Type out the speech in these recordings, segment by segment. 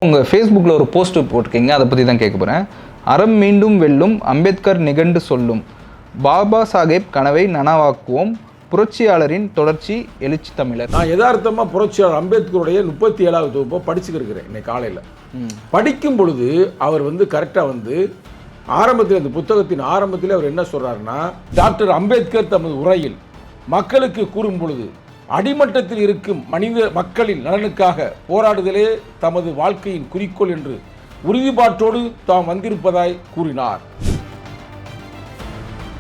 உங்கள் ஃபேஸ்புக்கில் ஒரு போஸ்ட் போட்டிருக்கீங்க, அதை பற்றி தான் கேட்க போகிறேன். அறம் மீண்டும் வெல்லும், அம்பேத்கர் நிகண்டு சொல்லும், பாபா சாஹேப் கனவை நனவாக்குவோம், புரட்சியாளரின் தொடர்ச்சி, எழுச்சி தமிழர். நான் யதார்த்தமாக புரட்சியாளர் அம்பேத்கருடைய 37வது தொகுப்பை படிச்சுக்கிருக்கிறேன் இன்னைக்கு காலையில். படிக்கும் பொழுது அவர் கரெக்டாக ஆரம்பத்தில், இந்த புத்தகத்தின் ஆரம்பத்தில் அவர் என்ன சொல்கிறாருன்னா, டாக்டர் அம்பேத்கர் தமது உரையில் மக்களுக்கு கூறும் பொழுது அடிமட்டத்தில் இருக்கும் மக்களின் நலனுக்காக போராடுதலே தமது வாழ்க்கையின் குறிக்கோள் என்று உறுதிப்பாட்டோடு தாம் வந்திருப்பதாய் கூறினார்.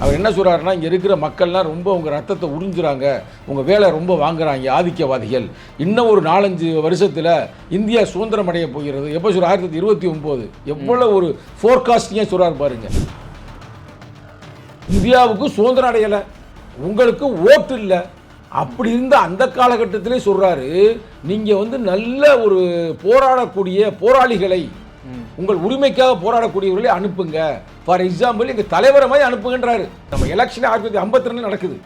அவர் என்ன சொல்கிறாருன்னா, இங்கே இருக்கிற மக்கள்லாம் ரொம்ப உங்கள் ரத்தத்தை உறிஞ்சுறாங்க, உங்கள் வேலை ரொம்ப வாங்குறாங்க ஆதிக்கவாதிகள். இன்னும் ஒரு 4-5 வருஷத்தில் இந்தியா சுதந்திரம் அடைய போகிறது. எப்போ சொல்ற 1929, எவ்வளோ ஒரு ஃபோர்காஸ்டிங்காக சொல்கிறார் பாருங்க. இந்தியாவுக்கு சுதந்திரம் அடையலை, உங்களுக்கு ஓட்டு இல்லை. அப்படி இருந்த அந்த காலகட்டத்திலே சொல்றாரு, நீங்க நல்ல ஒரு போராடக்கூடிய போராளிகளை, உங்கள் உரிமைக்காக போராடக்கூடியவர்களை அனுப்புங்க. ஃபார் எக்ஸாம்பிள் எங்க தலைவரை மாதிரி அனுப்புங்கன்றாரு. நம்ம எலெக்ஷன் 1952 நடக்குது.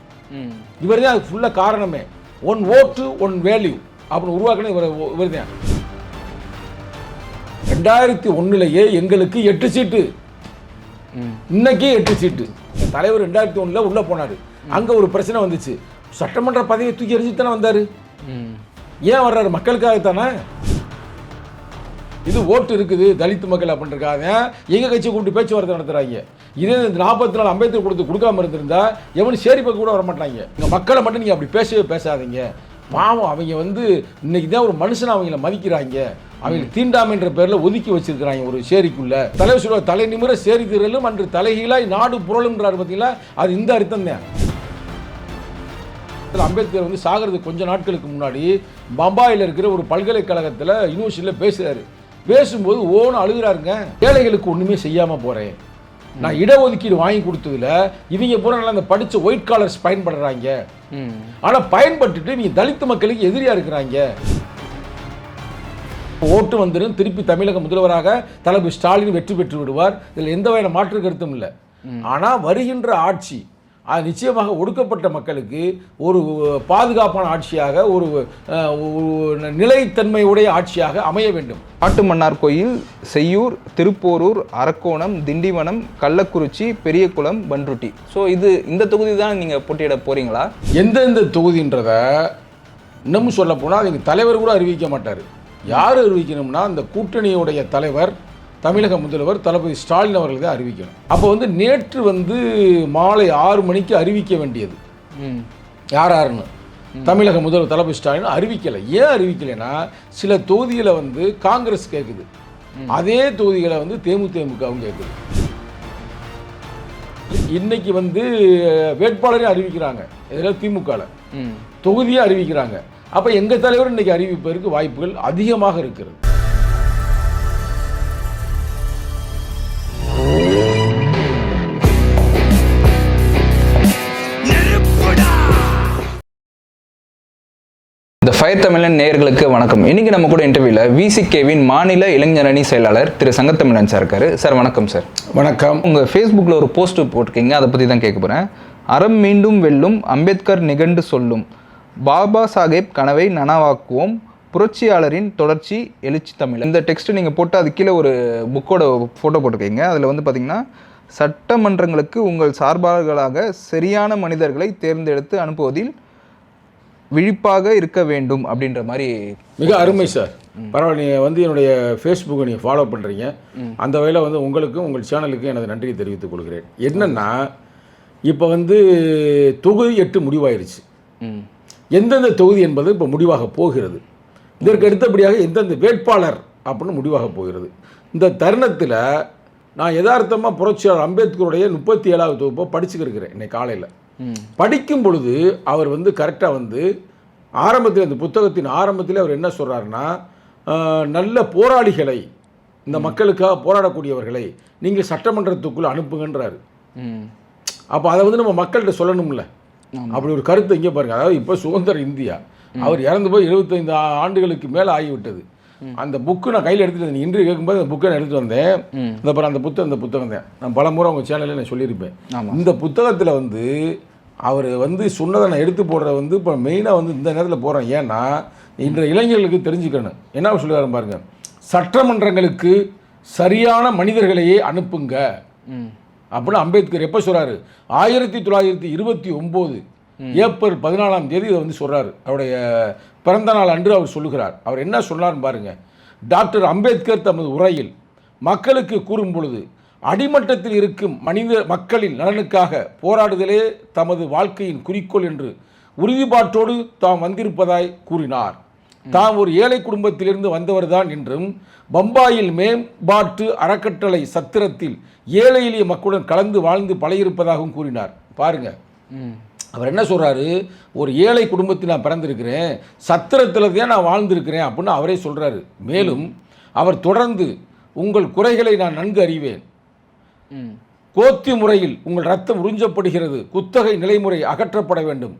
இவர் தான் அதுக்கு ஃபுல்லாக காரணமே. ஒன் ஓட்டு ஒன் வேல்யூ அப்படின்னு உருவாக்கின இவர் தான். 2001 எங்களுக்கு 8 சீட்டு, இன்னைக்கு 8 சீட்டு. தலைவர் 2001 உள்ள போனாரு. அங்க ஒரு பிரச்சனை வந்துச்சு. சட்டமன்ற பதவியை தூக்கி எறிஞ்சிட்டு தானே வந்தார். ஏன் வர்றாரு? மக்களுக்காகத்தானே. இது ஓட்டு இருக்குது தலித் மக்கள் அப்படின்றக்காக எங்க கட்சி கூப்பிட்டு பேச்சுவார்த்தை நடத்துறாங்க. இதே 44 அம்பேத்கர் கொடுக்காம இருந்திருந்தா எவனு சேரி பக்கம் கூட வரமாட்டாங்க. இங்க மக்களை மட்டும் நீங்க அப்படி பேசவே பேசாதீங்க. பாவம், அவங்க இன்னைக்கு தான் ஒரு மனுஷனை அவங்கள மதிக்கிறாங்க. அவங்க தீண்டாமைன்ற பேரில் ஒதுக்கி வச்சிருக்கிறாங்க ஒரு சேரிக்குள்ள. தலைவர் சொல்லுவார், தலை நிமிர சேரி திரளும் அன்று தலைகீழாய் நாடு புரளும்ன்றாரு. பார்த்தீங்களா, அது இந்த அர்த்தம் தான். அம்பேத்கர் சாகிறதுக்கு கொஞ்ச நாட்களுக்கு முன்னாடி பம்பாயில் இருக்கிற ஒரு பல்கலைக்கழகத்தில் யூனிவர்சிட்டியில் பேசுறாரு. பேசும்போது ஓன்னு அழுகிறாருங்க. ஏழைகளுக்கு ஒன்றுமே செய்யாமல் போகிறேன், நான் இடஒதுக்கீடு வாங்கி கொடுத்ததுல இவங்க பூரா நல்லா அந்த படித்த ஒயிட் காலர்ஸ் பயன்படுறாங்க. ஆனால் பயன்பட்டுட்டு இவங்க தலித் மக்களுக்கு எதிரியாக இருக்கிறாங்க. ஓட்டு வந்துடும், திருப்பி தமிழக முதல்வராக தளபதி ஸ்டாலின் வெற்றி பெற்று விடுவார். இதில் எந்த வகையான மாற்று கருத்தும் இல்லை. ஆனால் வருகின்ற ஆட்சி அது நிச்சயமாக ஒடுக்கப்பட்ட மக்களுக்கு ஒரு பாதுகாப்பான ஆட்சியாக, ஒரு நிலைத்தன்மையுடைய ஆட்சியாக அமைய வேண்டும். காட்டுமன்னார் கோயில், செய்யூர், திருப்போரூர், அரக்கோணம், திண்டிவனம், கள்ளக்குறிச்சி, பெரியகுளம், பன்ருட்டி. ஸோ இந்த தொகுதி தான் நீங்கள் போட்டியிட போகிறீங்களா? எந்தெந்த தொகுதின்றதை இன்னமும் சொல்ல போனால் அதுக்கு தலைவர் கூட அறிவிக்க மாட்டார். யார் அறிவிக்கணும்னா, அந்த கூட்டணியுடைய தலைவர் தமிழக முதல்வர் தளபதி ஸ்டாலின் அவர்கள் தான் அறிவிக்கணும். அப்போ நேற்று மாலை 6 மணிக்கு அறிவிக்க வேண்டியது யாருன்னு தமிழக முதல்வர் தளபதி ஸ்டாலின் அறிவிக்கலை. ஏன் அறிவிக்கலைன்னா, சில தொகுதிகளை காங்கிரஸ் கேட்குது, அதே தொகுதிகளை தேமுதிகவும் கேட்குது. இன்னைக்கு வேட்பாளரையும் அறிவிக்கிறாங்க, இதில் திமுகவில் தொகுதியும் அறிவிக்கிறாங்க. அப்போ எங்கள் தலைவர் இன்னைக்கு அறிவிப்பதற்கு வாய்ப்புகள் அதிகமாக இருக்கிறது. இந்த ஃபயர் தமிழன் நேயர்களுக்கு வணக்கம். இன்னைக்கு நம்ம கூட இன்டர்வியூல விசிகேவின் மாநில இளைஞரணி செயலாளர் திரு சங்கத்தமிழன் சார் இருக்காரு. சார் வணக்கம். சார் வணக்கம். உங்கள் ஃபேஸ்புக்கில் ஒரு போஸ்ட் போட்டிருக்கீங்க, அதை பற்றி தான் கேட்க போகிறேன். அறம் மீண்டும் வெல்லும், அம்பேத்கர் நிகண்டு சொல்லும், பாபா சாஹேப் கனவை நனவாக்குவோம், புரட்சியாளரின் தொடர்ச்சி, எழுச்சி தமிழர். இந்த டெக்ஸ்ட் நீங்கள் போட்டு அது கீழே ஒரு புக்கோட ஃபோட்டோ போட்டிருக்கீங்க. அதில் பார்த்தீங்கன்னா, சட்டமன்றங்களுக்கு உங்கள் சார்பாளர்களாக சரியான மனிதர்களை தேர்ந்தெடுத்து அனுப்புவதில் விழிப்பாக இருக்க வேண்டும் அப்படின்ற மாதிரி. மிக அருமை சார், பரவாயில்ல. நீங்கள் என்னுடைய ஃபேஸ்புக்கை நீங்கள் ஃபாலோ பண்ணுறீங்க. அந்த வகையில் உங்களுக்கும் உங்கள் சேனலுக்கும் எனது நன்றியை தெரிவித்துக் கொள்கிறேன். என்னென்னா, இப்போ தொகுதி 8 முடிவாயிருச்சு. எந்தெந்த தொகுதி என்பது இப்போ முடிவாக போகிறது. இதற்கு அடுத்தபடியாக எந்தெந்த வேட்பாளர் அப்படின்னு முடிவாக போகிறது. இந்த தருணத்தில் நான் யதார்த்தமாக புரட்சியாளர் அம்பேத்கருடைய 37வது தொகுப்பை படிச்சுக்கிருக்கிறேன் இன்னைக்கு காலையில். படிக்கும் பொழுது அவர் கரெக்டாக ஆரம்பத்தில், இந்த புத்தகத்தின் ஆரம்பத்தில் அவர் என்ன சொல்கிறாருன்னா, நல்ல போராளிகளை, இந்த மக்களுக்காக போராடக்கூடியவர்களை நீங்கள் சட்டமன்றத்துக்குள்ளே அனுப்புங்கன்றாரு. அப்போ அதை நம்ம மக்கள்கிட்ட சொல்லணும்ல. அப்படி ஒரு கருத்தை இங்கே பாருங்கள். அதாவது இப்போ சுதந்திர இந்தியா, அவர் இறந்து போய் 75 ஆண்டுகளுக்கு மேலே ஆகிவிட்டது. அந்த புக்கு நான் கையில் எடுத்துகிட்டு வந்தேன். இன்று கேட்கும்போது அந்த புக்கை நான் எடுத்துகிட்டு வந்தேன். அந்த புத்தகம் தான் நான் பலமுறை அவங்க சேனலில் நான் சொல்லியிருப்பேன். இந்த புத்தகத்தில் அவர் சொன்னதை நான் எடுத்து போடுற இப்போ மெயினாக இந்த நேரத்தில் போகிறேன். ஏன்னா இன்றைய இளைஞர்களுக்கு தெரிஞ்சுக்கணும். என்ன சொல்லுவார் பாருங்க, சட்டமன்றங்களுக்கு சரியான மனிதர்களையே அனுப்புங்க அப்படின்னு அம்பேத்கர் எப்போ சொல்கிறாரு? 1929 ஏப்ரல் 14ஆம் தேதி இதை வந்து சொல்கிறாரு. அவருடைய பிறந்த நாள் அன்று அவர் சொல்லுகிறார். அவர் என்ன சொன்னார்னு பாருங்கள். டாக்டர் அம்பேத்கர் தமது உரையில் மக்களுக்கு கூறும் பொழுது அடிமட்டத்தில் இருக்கும் மக்களின் நலனுக்காக போராடுதலே தமது வாழ்க்கையின் குறிக்கோள் என்று உறுதிப்பாட்டோடு தாம் வந்திருப்பதாய் கூறினார். தாம் ஒரு ஏழை குடும்பத்திலிருந்து வந்தவர்தான் என்றும் பம்பாயில் மேம்பாட்டு அறக்கட்டளை சத்திரத்தில் ஏழை எளிய மக்களுடன் கலந்து வாழ்ந்து பழகியிருப்பதாகவும் கூறினார். பாருங்க, அவர் என்ன சொல்றாரு? ஒரு ஏழை குடும்பத்தில் நான் பிறந்திருக்கிறேன், சத்திரத்தில் தான் நான் வாழ்ந்திருக்கிறேன் அப்படின்னு அவரே சொல்றாரு. மேலும் அவர் தொடர்ந்து உங்கள் குறைகளை நான் நன்கு அறிவேன், கோத்தி முறையில் உங்கள் ரத்தம் உறிஞ்சப்படுகிறது, குத்தகை நிலைமுறை அகற்றப்பட வேண்டும்,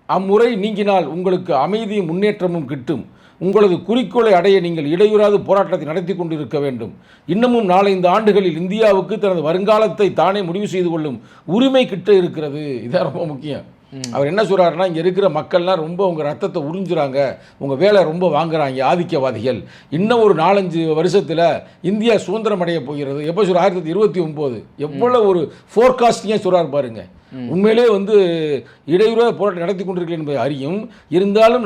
அம்முறை நீங்கினால் உங்களுக்கு அமைதியும் முன்னேற்றமும் கிட்டும், உங்களது குறிக்கோளை அடைய நீங்கள் இடையூறாது போராட்டத்தை நடத்தி கொண்டிருக்க வேண்டும், இன்னமும் 4-5 ஆண்டுகளில் இந்தியாவுக்கு தனது வருங்காலத்தை தானே முடிவு செய்து கொள்ளும் உரிமை கிட்ட இருக்கிறது. இதான் ரொம்ப முக்கியம். அவர் என்ன சொல்கிறாருன்னா, இங்கே இருக்கிற மக்கள்லாம் ரொம்ப உங்கள் ரத்தத்தை உறிஞ்சுறாங்க, உங்கள் வேலை ரொம்ப வாங்குறாங்க ஆதிக்கவாதிகள், இன்னும் ஒரு 4-5 வருஷத்தில் இந்தியா சுதந்திரம் அடைய போகிறது. எப்போ சொல்ற? 1929. எவ்வளோ ஒரு ஃபோர்காஸ்டிங்காக சொல்கிறார் பாருங்க. உண்மையிலே வந்து இடையூறாக போராட்டம் நடத்தி கொண்டிருக்கிறேன் என்பதை அறியும், இருந்தாலும்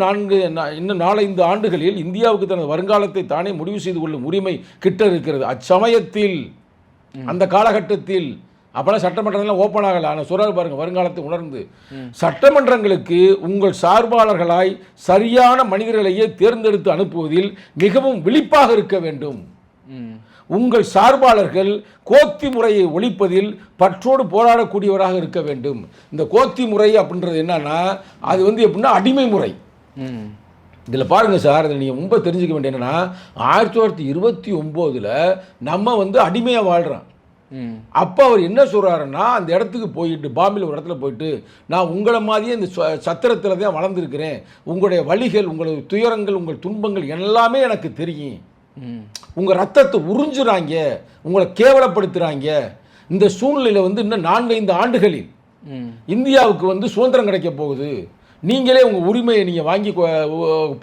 இன்னும் 4-5 ஆண்டுகளில் இந்தியாவுக்கு தனது வருங்காலத்தை தானே முடிவு செய்து கொள்ளும் உரிமை கிட்ட இருக்கிறது. அச்சமயத்தில் அந்த காலகட்டத்தில் அப்போலாம் சட்டமன்றங்கள்லாம் ஓப்பன் ஆகலை. ஆனால் சொல்கிறார் பாருங்கள், வருங்காலத்தை உணர்ந்து சட்டமன்றங்களுக்கு உங்கள் சார்பாளர்களாய் சரியான மனிதர்களையே தேர்ந்தெடுத்து அனுப்புவதில் மிகவும் விழிப்பாக இருக்க வேண்டும். உங்கள் சார்பாளர்கள் கோத்தி முறையை ஒழிப்பதில் பற்றோடு போராடக்கூடியவராக இருக்க வேண்டும். இந்த கோத்தி முறை அப்படின்றது என்னன்னா, அது வந்து எப்படின்னா அடிமை முறை. இதில் பாருங்கள் சார், அதில் நீங்கள் ரொம்ப தெரிஞ்சுக்க வேண்டிய என்னென்னா, 1929 நம்ம வந்து அடிமையாக வாழ்கிறோம். அப்போ அவர் என்ன சொல்கிறாருன்னா, அந்த இடத்துக்கு போயிட்டு, பாம்பில் ஒரு இடத்துல போயிட்டு, நான் உங்களை மாதிரியே இந்த சத்திரத்தில் தான் வளர்ந்துருக்கிறேன், உங்களுடைய வழிகள், உங்களது துயரங்கள், உங்கள் துன்பங்கள் எல்லாமே எனக்கு தெரியும், உங்கள் ரத்தத்தை உறிஞ்சுறாங்க, உங்களை கேவலப்படுத்துகிறாங்க, இந்த சூழ்நிலையில் வந்து இன்னும் 4-5 ஆண்டுகளில் இந்தியாவுக்கு வந்து சுதந்திரம் கிடைக்க போகுது, நீங்களே உங்கள் உரிமையை நீங்கள் வாங்கி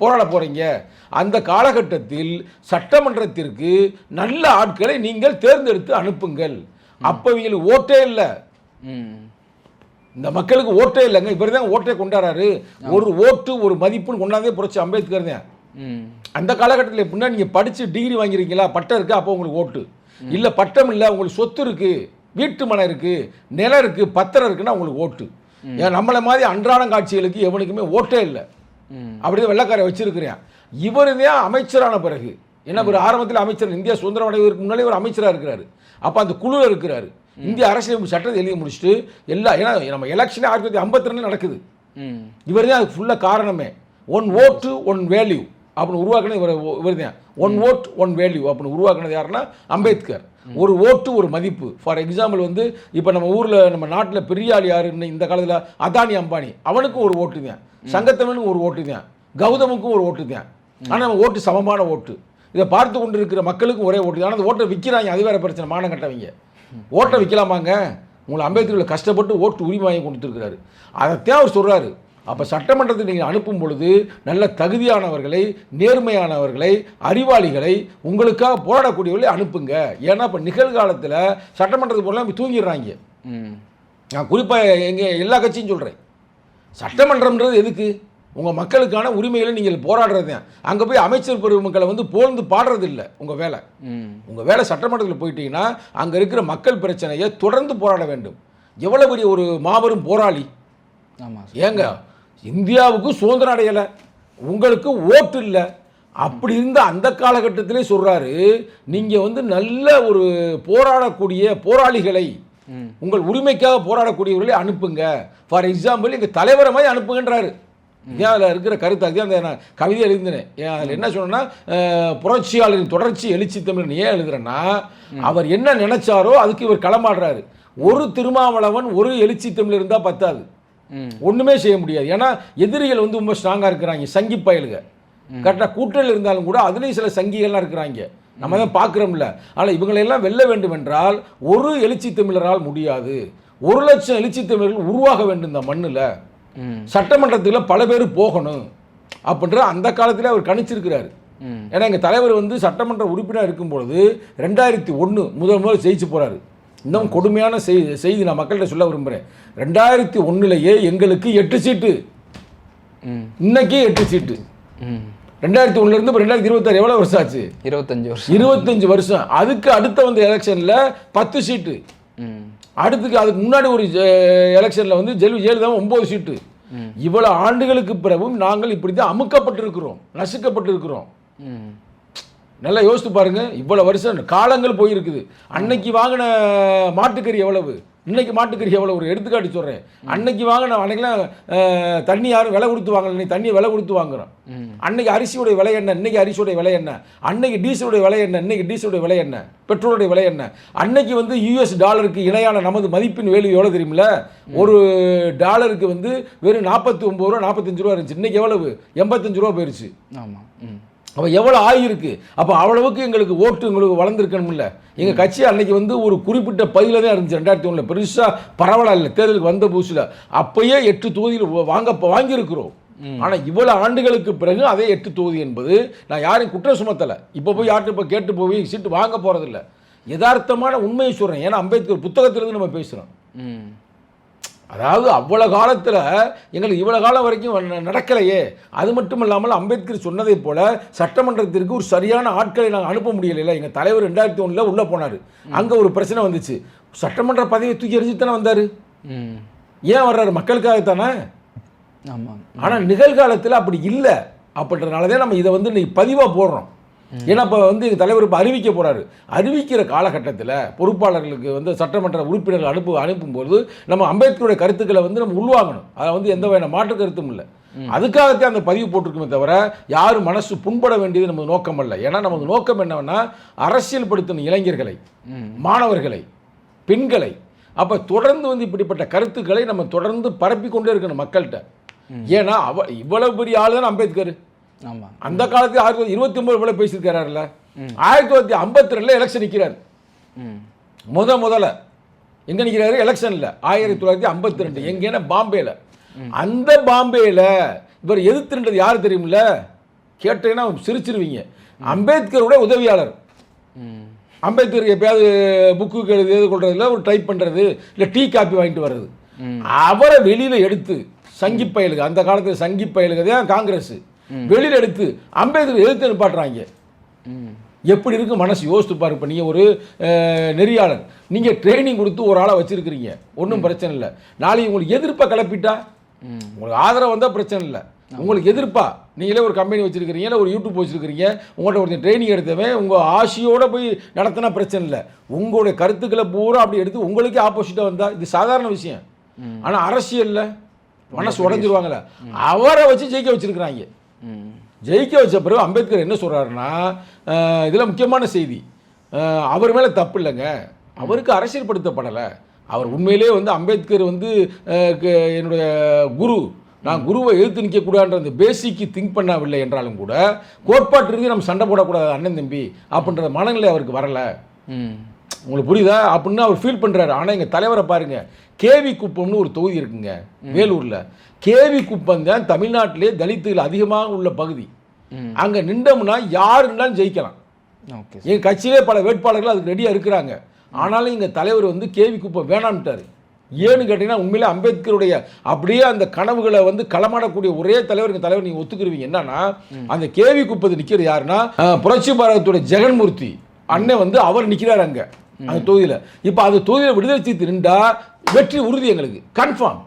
போராட போகிறீங்க, அந்த காலகட்டத்தில் சட்டமன்றத்திற்கு நல்ல ஆட்களை நீங்கள் தேர்ந்தெடுத்து அனுப்புங்கள். அப்போ இவங்களுக்கு ஓட்டே இல்லை, இந்த மக்களுக்கு ஓட்டே இல்லைங்க. இவர் தான் ஓட்டே கொண்டாடுறாரு. ஒரு ஓட்டு ஒரு மதிப்புன்னு கொண்டாந்தே புரட்சி அம்பேத்கர் தான். அந்த காலகட்டத்தில் எப்படின்னா, நீங்கள் படித்து டிகிரி வாங்கிருக்கீங்களா, பட்டம் இருக்குது, அப்போ உங்களுக்கு ஓட்டு இல்லை, பட்டம் இல்லை, உங்களுக்கு சொத்து இருக்குது, வீட்டு மனை இருக்குது, நிலம் இருக்குது, பத்திரம் இருக்குன்னா உங்களுக்கு ஓட்டு. ஏன் நம்மளை மாதிரி அன்றாடம் காட்சிகளுக்கு எவனுக்குமே ஓட்டே இல்லை. அப்படியே வெள்ளக்காரை வச்சிருக்கிறேன். இவர் தான் அமைச்சரான பிறகு என்ன, ஒரு ஆரம்பத்தில் அமைச்சர், இந்தியா சுதந்திரம் அடைவதற்கு முன்னாலே ஒரு அமைச்சராக இருக்கிறாரு. அப்போ அந்த குழுவில் இருக்கிறாரு. இந்திய அரசியலமைப்பு சட்டத்தை எழுதி முடிச்சுட்டு ஏன்னா நம்ம எலெக்ஷனே 1952 நடக்குது. இவர் தான் அதுக்கு ஃபுல்லாக காரணமே. 1 vote 1 value அப்படின்னு உருவாக்கினது இவர் தான். 1 vote 1 value அப்படின்னு உருவாக்கினது யாருன்னா அம்பேத்கர். ஒரு ஓட்டு ஒரு மதிப்பு. ஃபார் எக்ஸாம்பிள் வந்து இப்போ நம்ம ஊரில், நம்ம நாட்டில் பெரிய ஆள் யாருன்னு இந்த காலத்தில் அதானி அம்பானி, அவனுக்கும் ஒரு ஓட்டு தான், சங்கத்தவனுக்கும் ஒரு ஓட்டு தான், கௌதமுக்கும் ஒரு ஓட்டு தான். ஆனால் நம்ம ஓட்டு சமமான ஓட்டு. இதை பார்த்து கொண்டு இருக்கிற மக்களுக்கும் ஒரே ஓட்டு. ஆனால் அந்த ஓட்டை விற்கிறாங்க, அது வேறு பிரச்சனை. மானம் கட்டவங்க ஓட்டை விற்கலாமாங்க? உங்களை அம்பேத்கர் கஷ்டப்பட்டு ஓட்டு உரிமை வாங்கி கொடுத்துருக்கிறாரு. அதைத்தான் அவர் சொல்கிறாரு. அப்போ சட்டமன்றத்தில் நீங்கள் அனுப்பும் பொழுது நல்ல தகுதியானவர்களை, நேர்மையானவர்களை, அறிவாளிகளை, உங்களுக்காக போராடக்கூடியவர்களை அனுப்புங்க. ஏன்னா இப்போ நிகழ்காலத்தில் சட்டமன்றத்துக்கு போகலாம் தூங்கிடுறாங்க. நான் குறிப்பாக எங்கள் எல்லா கட்சியும் சொல்கிறேன், சட்டமன்றம்ன்றது எதுக்கு? உங்கள் மக்களுக்கான உரிமைகளை நீங்கள் போராடுறது தான். அங்கே போய் அமைச்சர் பெருமக்களை வந்து போழ்ந்து பாடுறது இல்லை உங்கள் வேலை. உங்கள் வேலை சட்டமன்றத்தில் போயிட்டீங்கன்னா அங்கே இருக்கிற மக்கள் பிரச்சனையை தொடர்ந்து போராட வேண்டும். எவ்வளோ பெரிய ஒரு மாபெரும் போராளி! ஏங்க, இந்தியாவுக்கு சுதந்திரம் அடையலை, உங்களுக்கு ஓட்டு இல்லை, அப்படி இருந்த அந்த காலகட்டத்திலே சொல்கிறாரு, நீங்கள் வந்து நல்ல ஒரு போராடக்கூடிய போராளிகளை, உங்கள் உரிமைக்காக போராடக்கூடியவர்களை அனுப்புங்க. ஃபார் எக்ஸாம்பிள் எங்கள் தலைவரை மாதிரி அனுப்புங்கன்றாரு. ஏன் அதில் இருக்கிற கருத்து அதுதான் அந்த நான் கவிதை எழுதினேன். ஏன் அதில் என்ன சொன்னேன்னா, புரட்சியாளரின் தொடர்ச்சி எழுச்சி தமிழ் ஏன் எழுதுறேன்னா, அவர் என்ன நினைச்சாரோ அதுக்கு இவர் களமாடுறாரு. ஒரு திருமாவளவன் ஒரு எழுச்சி தமிழ் இருந்தால் பத்தாது, ஒன்றுமே செய்ய முடியாது. ஏன்னா எதிரிகள் வந்து ரொம்ப ஸ்ட்ராங்காக இருக்கிறாங்க, சங்கி பயலுங்க. கரெக்டாக கூட்டணியில் இருந்தாலும் கூட அதுலேயும் சில சங்கிகள்லாம் இருக்கிறாங்க, நம்ம தான் பார்க்குறோம்ல. ஆனால் இவங்களெல்லாம் வெல்ல வேண்டும் என்றால் ஒரு எழுச்சி தமிழரால் முடியாது. 1 லட்சம் எழுச்சி தமிழர்கள் உருவாக வேண்டும் இந்த மண்ணில். சட்டமன்றத்தில் பல பேர் போகணும் அப்படின்ற அந்த காலத்தில் அவர் கணிச்சிருக்கிறாரு. ஏன்னா எங்கள் தலைவர் வந்து சட்டமன்ற உறுப்பினர் இருக்கும் பொழுது 2001 முதல் ஜெயிச்சு போகிறாரு. இன்னும் கொடுமையான செய்தி நான் மக்கள்கிட்ட சொல்ல விரும்புகிறேன். 2001 எங்களுக்கு 8 சீட்டு, இன்னைக்கு 8 சீட்டு. 2001 இப்போ 2026 எவ்வளோ வருஷம் ஆச்சு? 25 வருஷம். அதுக்கு அடுத்த வந்த எலெக்ஷனில் 10 சீட்டு. அதுக்கு முன்னாடி ஒரு எலெக்ஷனில் வந்து ஜெயலலிதா 9 சீட்டு. இவ்வளவு ஆண்டுகளுக்கு பிறகும் நாங்கள் இப்படி தான் அமுக்கப்பட்டிருக்கிறோம், நசுக்கப்பட்டிருக்கிறோம். நல்லா யோசித்து பாருங்க. இவ்வளவு வருஷம் காலங்கள் போயிருக்குது. அன்னைக்கு வாங்கின மாட்டுக்கறி எவ்வளவு, இன்னைக்கு மாட்டுக்கறி எவ்வளவு? ஒரு எடுத்துக்காட்டு சொல்றேன். அன்னைக்கு வாங்கின அன்னைக்கெல்லாம் தண்ணி யாரும் விலை கொடுத்து வாங்கல, இன்னைக்கு தண்ணியை விலை கொடுத்து வாங்குறோம். அன்னைக்கு அரிசியோடைய விலை என்ன, இன்னைக்கு அரிசியோடைய விலை என்ன? அன்னைக்கு டீசலுடைய விலை என்ன, இன்னைக்கு டீசலுடைய விலை என்ன? பெட்ரோலுடைய விலை என்ன? அன்னைக்கு வந்து யூஎஸ் டாலருக்கு இணையான நமது மதிப்பின் வேல்யூ எவ்வளோ தெரியுமில்ல? ஒரு டாலருக்கு வந்து வெறும் 49 ரூபா 45 ரூபா இருந்துச்சு. இன்னைக்கு எவ்வளவு? 85 ரூபா போயிருச்சு. ஆமாம். அப்போ எவ்வளோ ஆகியிருக்கு. அப்போ அவ்வளவுக்கு எங்களுக்கு ஓட்டு உங்களுக்கு வளர்ந்துருக்கணும்ல. எங்கள் கட்சி அன்னைக்கு வந்து ஒரு குறிப்பிட்ட பதிவில் தான் இருந்துச்சு. 2001 பெருசாக பரவலாக இல்லை. தேர்தலுக்கு வந்த புதுசில் அப்பயே 8 தொகுதியில் வாங்கியிருக்கிறோம். ஆனால் இவ்வளோ ஆண்டுகளுக்கு பிறகு அதே 8 தொகுதி என்பது நான் யாரையும் குற்றம் சுமத்தலை. இப்போ போய் யார்கிட்ட இப்போ கேட்டு போய் சீட்டு வாங்க போகிறதில்ல. யதார்த்தமான உண்மையை சொல்கிறேன். ஏன்னா அம்பேத்கர் புத்தகத்திலிருந்து நம்ம பேசுகிறோம். அதாவது அவ்வளோ காலத்தில் எங்களுக்கு இவ்வளோ காலம் வரைக்கும் நடக்கலையே. அது மட்டும் இல்லாமல் அம்பேத்கர் சொன்னதை போல சட்டமன்றத்திற்கு ஒரு சரியான ஆட்களை நாங்கள் அனுப்ப முடியலை. எங்கள் தலைவர் 2001 உள்ளே போனார். அங்கே ஒரு பிரச்சனை வந்துச்சு. சட்டமன்ற பதவியை தூக்கி எறிஞ்சிட்டு தானே வந்தார். ஏன் வர்றாரு? மக்களுக்காகத்தானே. ஆமாம். ஆனால் நிகழ்காலத்தில் அப்படி இல்லை. அப்படின்றனாலதான் நம்ம இதை வந்து இன்னைக்கு பதிவாக போடுறோம். ஏன்னா இப்போ வந்து எங்கள் தலைவர் இப்போ அறிவிக்க போகிறாரு. அறிவிக்கிற காலகட்டத்தில் பொறுப்பாளர்களுக்கு வந்து சட்டமன்ற உறுப்பினர்கள் அனுப்பும்போது நம்ம அம்பேத்கருடைய கருத்துக்களை வந்து நம்ம உள்வாங்கணும். அதை வந்து எந்த வகையான மாற்று கருத்தும் இல்லை. அதுக்காகத்தான் அந்த பதிவு போட்டிருக்குமே தவிர யாரும் மனசு புண்பட வேண்டியது நமது நோக்கம் அல்ல. ஏன்னா நமது நோக்கம் என்னவென்னா அரசியல் படுத்தணும் இளைஞர்களை, மாணவர்களை, பெண்களை. அப்போ தொடர்ந்து வந்து இப்படிப்பட்ட கருத்துக்களை நம்ம தொடர்ந்து பரப்பி கொண்டே இருக்கணும் மக்கள்கிட்ட. ஏன்னா இவ்வளவு பெரிய ஆள் தான் அம்பேத்கர். ஆமாம். அந்த காலத்தில் 1929 இவ்வளோ பேசியிருக்கிறாருல்ல. 1952 எலெக்ஷன் நிற்கிறார். முதல்ல எங்கே நிற்கிறாரு? எலெக்ஷனில் 1952 எங்கேன்னா பாம்பேல. அந்த பாம்பேல இவர் எதிர்த்துன்றது யார் தெரியுமில்ல? கேட்டீங்கன்னா சிரிச்சிருவீங்க. அம்பேத்கருடைய உதவியாளர். அம்பேத்கர் எப்பயாவது புக்கு எழுது கொள்றதுல ஒரு டைப் பண்ணுறது இல்லை டீ காப்பி வாங்கிட்டு வர்றது. அவரை வெளியில் எடுத்து சங்கி பயலுக்கு, அந்த காலத்தில் சங்கி பயலுக்கு தான் காங்கிரஸ், வெளியில் எடுத்து அம்பேத்கர் எதிர்த்து நிப்பாட்டுறாங்க. எப்படி இருக்கு மனசு யோசித்து பாரு. இப்போ நீங்கள் ஒரு நெறியாளர், நீங்கள் ட்ரைனிங் கொடுத்து ஒரு ஆளை வச்சிருக்கிறீங்க, ஒன்றும் பிரச்சனை இல்லை. நாளைக்கு உங்களுக்கு எதிர்ப்பை கிளப்பிட்டா, உங்களுக்கு ஆதரவு வந்தால் பிரச்சனை இல்லை. உங்களுக்கு எதிர்ப்பா நீங்களே ஒரு கம்பெனி வச்சிருக்கிறீங்க, இல்லை ஒரு யூடியூப் வச்சிருக்கிறீங்க, உங்கள்கிட்ட ஒருத்தர் ட்ரைனிங் எடுத்தவன் உங்கள் ஆசையோடு போய் நடத்தினா பிரச்சனை இல்லை. உங்களுடைய கருத்துக்களை பூரா அப்படி எடுத்து உங்களுக்கே ஆப்போசிட்டாக வந்தால் இது சாதாரண விஷயம். ஆனால் அரசியலில் மனசு உடஞ்சிருவாங்களே, அவரை வச்சு ஜெயிக்க வச்சிருக்கிறாங்க. ஜெயிக்க வச்ச பிறகு அம்பேத்கர் என்ன சொல்கிறாருன்னா, இதில் முக்கியமான செய்தி, அவர் மேலே தப்பு இல்லைங்க, அவருக்கு அரசியல் படுத்தப்படலை. அவர் உண்மையிலே வந்து அம்பேத்கர் வந்து என்னுடைய குரு, நான் குருவை எதிர்த்து நிற்கக்கூடாதுன்ற அந்த பேசிக்கு திங்க் பண்ணவில்லை என்றாலும் கூட கோட்பாட்டு ரீதியாக நம்ம சண்டை போடக்கூடாது அண்ணன் தம்பி அப்படின்ற மனநிலை அவருக்கு வரலை. உங்களுக்கு புரியுதா? அப்படின்னு அவர் ஃபீல் பண்ணுறாரு. ஆனால் எங்கள் தலைவரை பாருங்கள், கேவி குப்பம்னு ஒரு தொகுதி இருக்குங்க வேலூரில். கேவி குப்பம் தான் தமிழ்நாட்டிலே தலித்துகள் அதிகமாக உள்ள பகுதி. அங்கே நின்றோம்னா யார் இருந்தாலும் ஜெயிக்கலாம். எங்கள் கட்சியிலே பல வேட்பாளர்கள் அதுக்கு ரெடியாக இருக்கிறாங்க. ஆனாலும் எங்கள் தலைவர் வந்து கேவி குப்பம் வேணான்ட்டார். ஏன்னு கேட்டிங்கன்னா உண்மையிலே அம்பேத்கருடைய அப்படியே அந்த கனவுகளை வந்து களமாடக்கூடிய ஒரே தலைவர் எங்கள் தலைவர் நீங்கள் ஒத்துக்குருவீங்க. என்னன்னா அந்த கேவி குப்பத்தை நிற்கிறது யாருன்னா புரட்சி பாரதத்துடைய ஜெகன்மூர்த்தி அண்ணன் வந்து அவர் நிற்கிறார் அங்கே அந்த தொகுதியில். இப்போ அந்த தொகுதியில் விடுதலை சீட்டு நின்றா வெற்றி உறுதி எங்களுக்கு கன்ஃபார்ம்.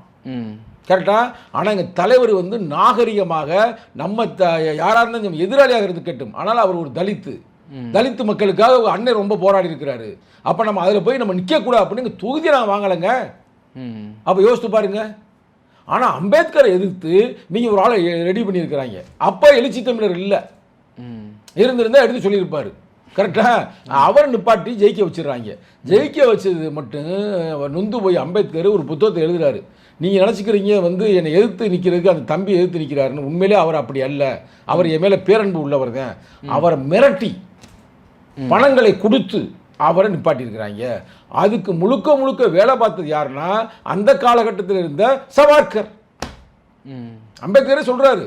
கரெக்டா? ஆனால் எங்கள் தலைவர் வந்து நாகரிகமாக நம்ம யாராக இருந்தாலும் எதிராளியாக இருந்து கேட்டும், ஆனால் அவர் ஒரு தலித்து மக்களுக்காக அண்ணன் ரொம்ப போராடி இருக்கிறாரு. அப்போ நம்ம அதில் போய் நம்ம நிற்கக்கூடாது அப்படின்னு தொகுதியை நாங்கள் வாங்கலைங்க. அப்போ யோசித்து பாருங்க. ஆனால் அம்பேத்கரை எதிர்த்து நீங்கள் ஒரு ஆளை ரெடி பண்ணியிருக்கிறாங்க. அப்போ எழுச்சி தமிழர் இல்லை, இருந்திருந்தால் எடுத்து சொல்லியிருப்பார். கரெக்டாக? அவர் நிப்பாட்டி ஜெயிக்க வச்சிடறாங்க. ஜெயிக்க வச்சது மட்டும் நொந்து போய் அம்பேத்கர் ஒரு புத்தகத்தை எழுதுறாரு. நீங்கள் நினச்சிக்கிறீங்க வந்து என்னை எதிர்த்து நிற்கிறதுக்கு அந்த தம்பி எதிர்த்து நிற்கிறாருன்னு. உண்மையிலே அவர் அப்படி அல்ல. அவர் என் மேலே பேரன்பு உள்ளவர் தான். அவரை மிரட்டி பணங்களை கொடுத்து அவரை நிப்பாட்டியிருக்கிறாங்க. அதுக்கு முழுக்க வேலை பார்த்தது யாருன்னா அந்த காலகட்டத்தில் இருந்த சவார்கர். அம்பேத்கரே சொல்கிறாரு,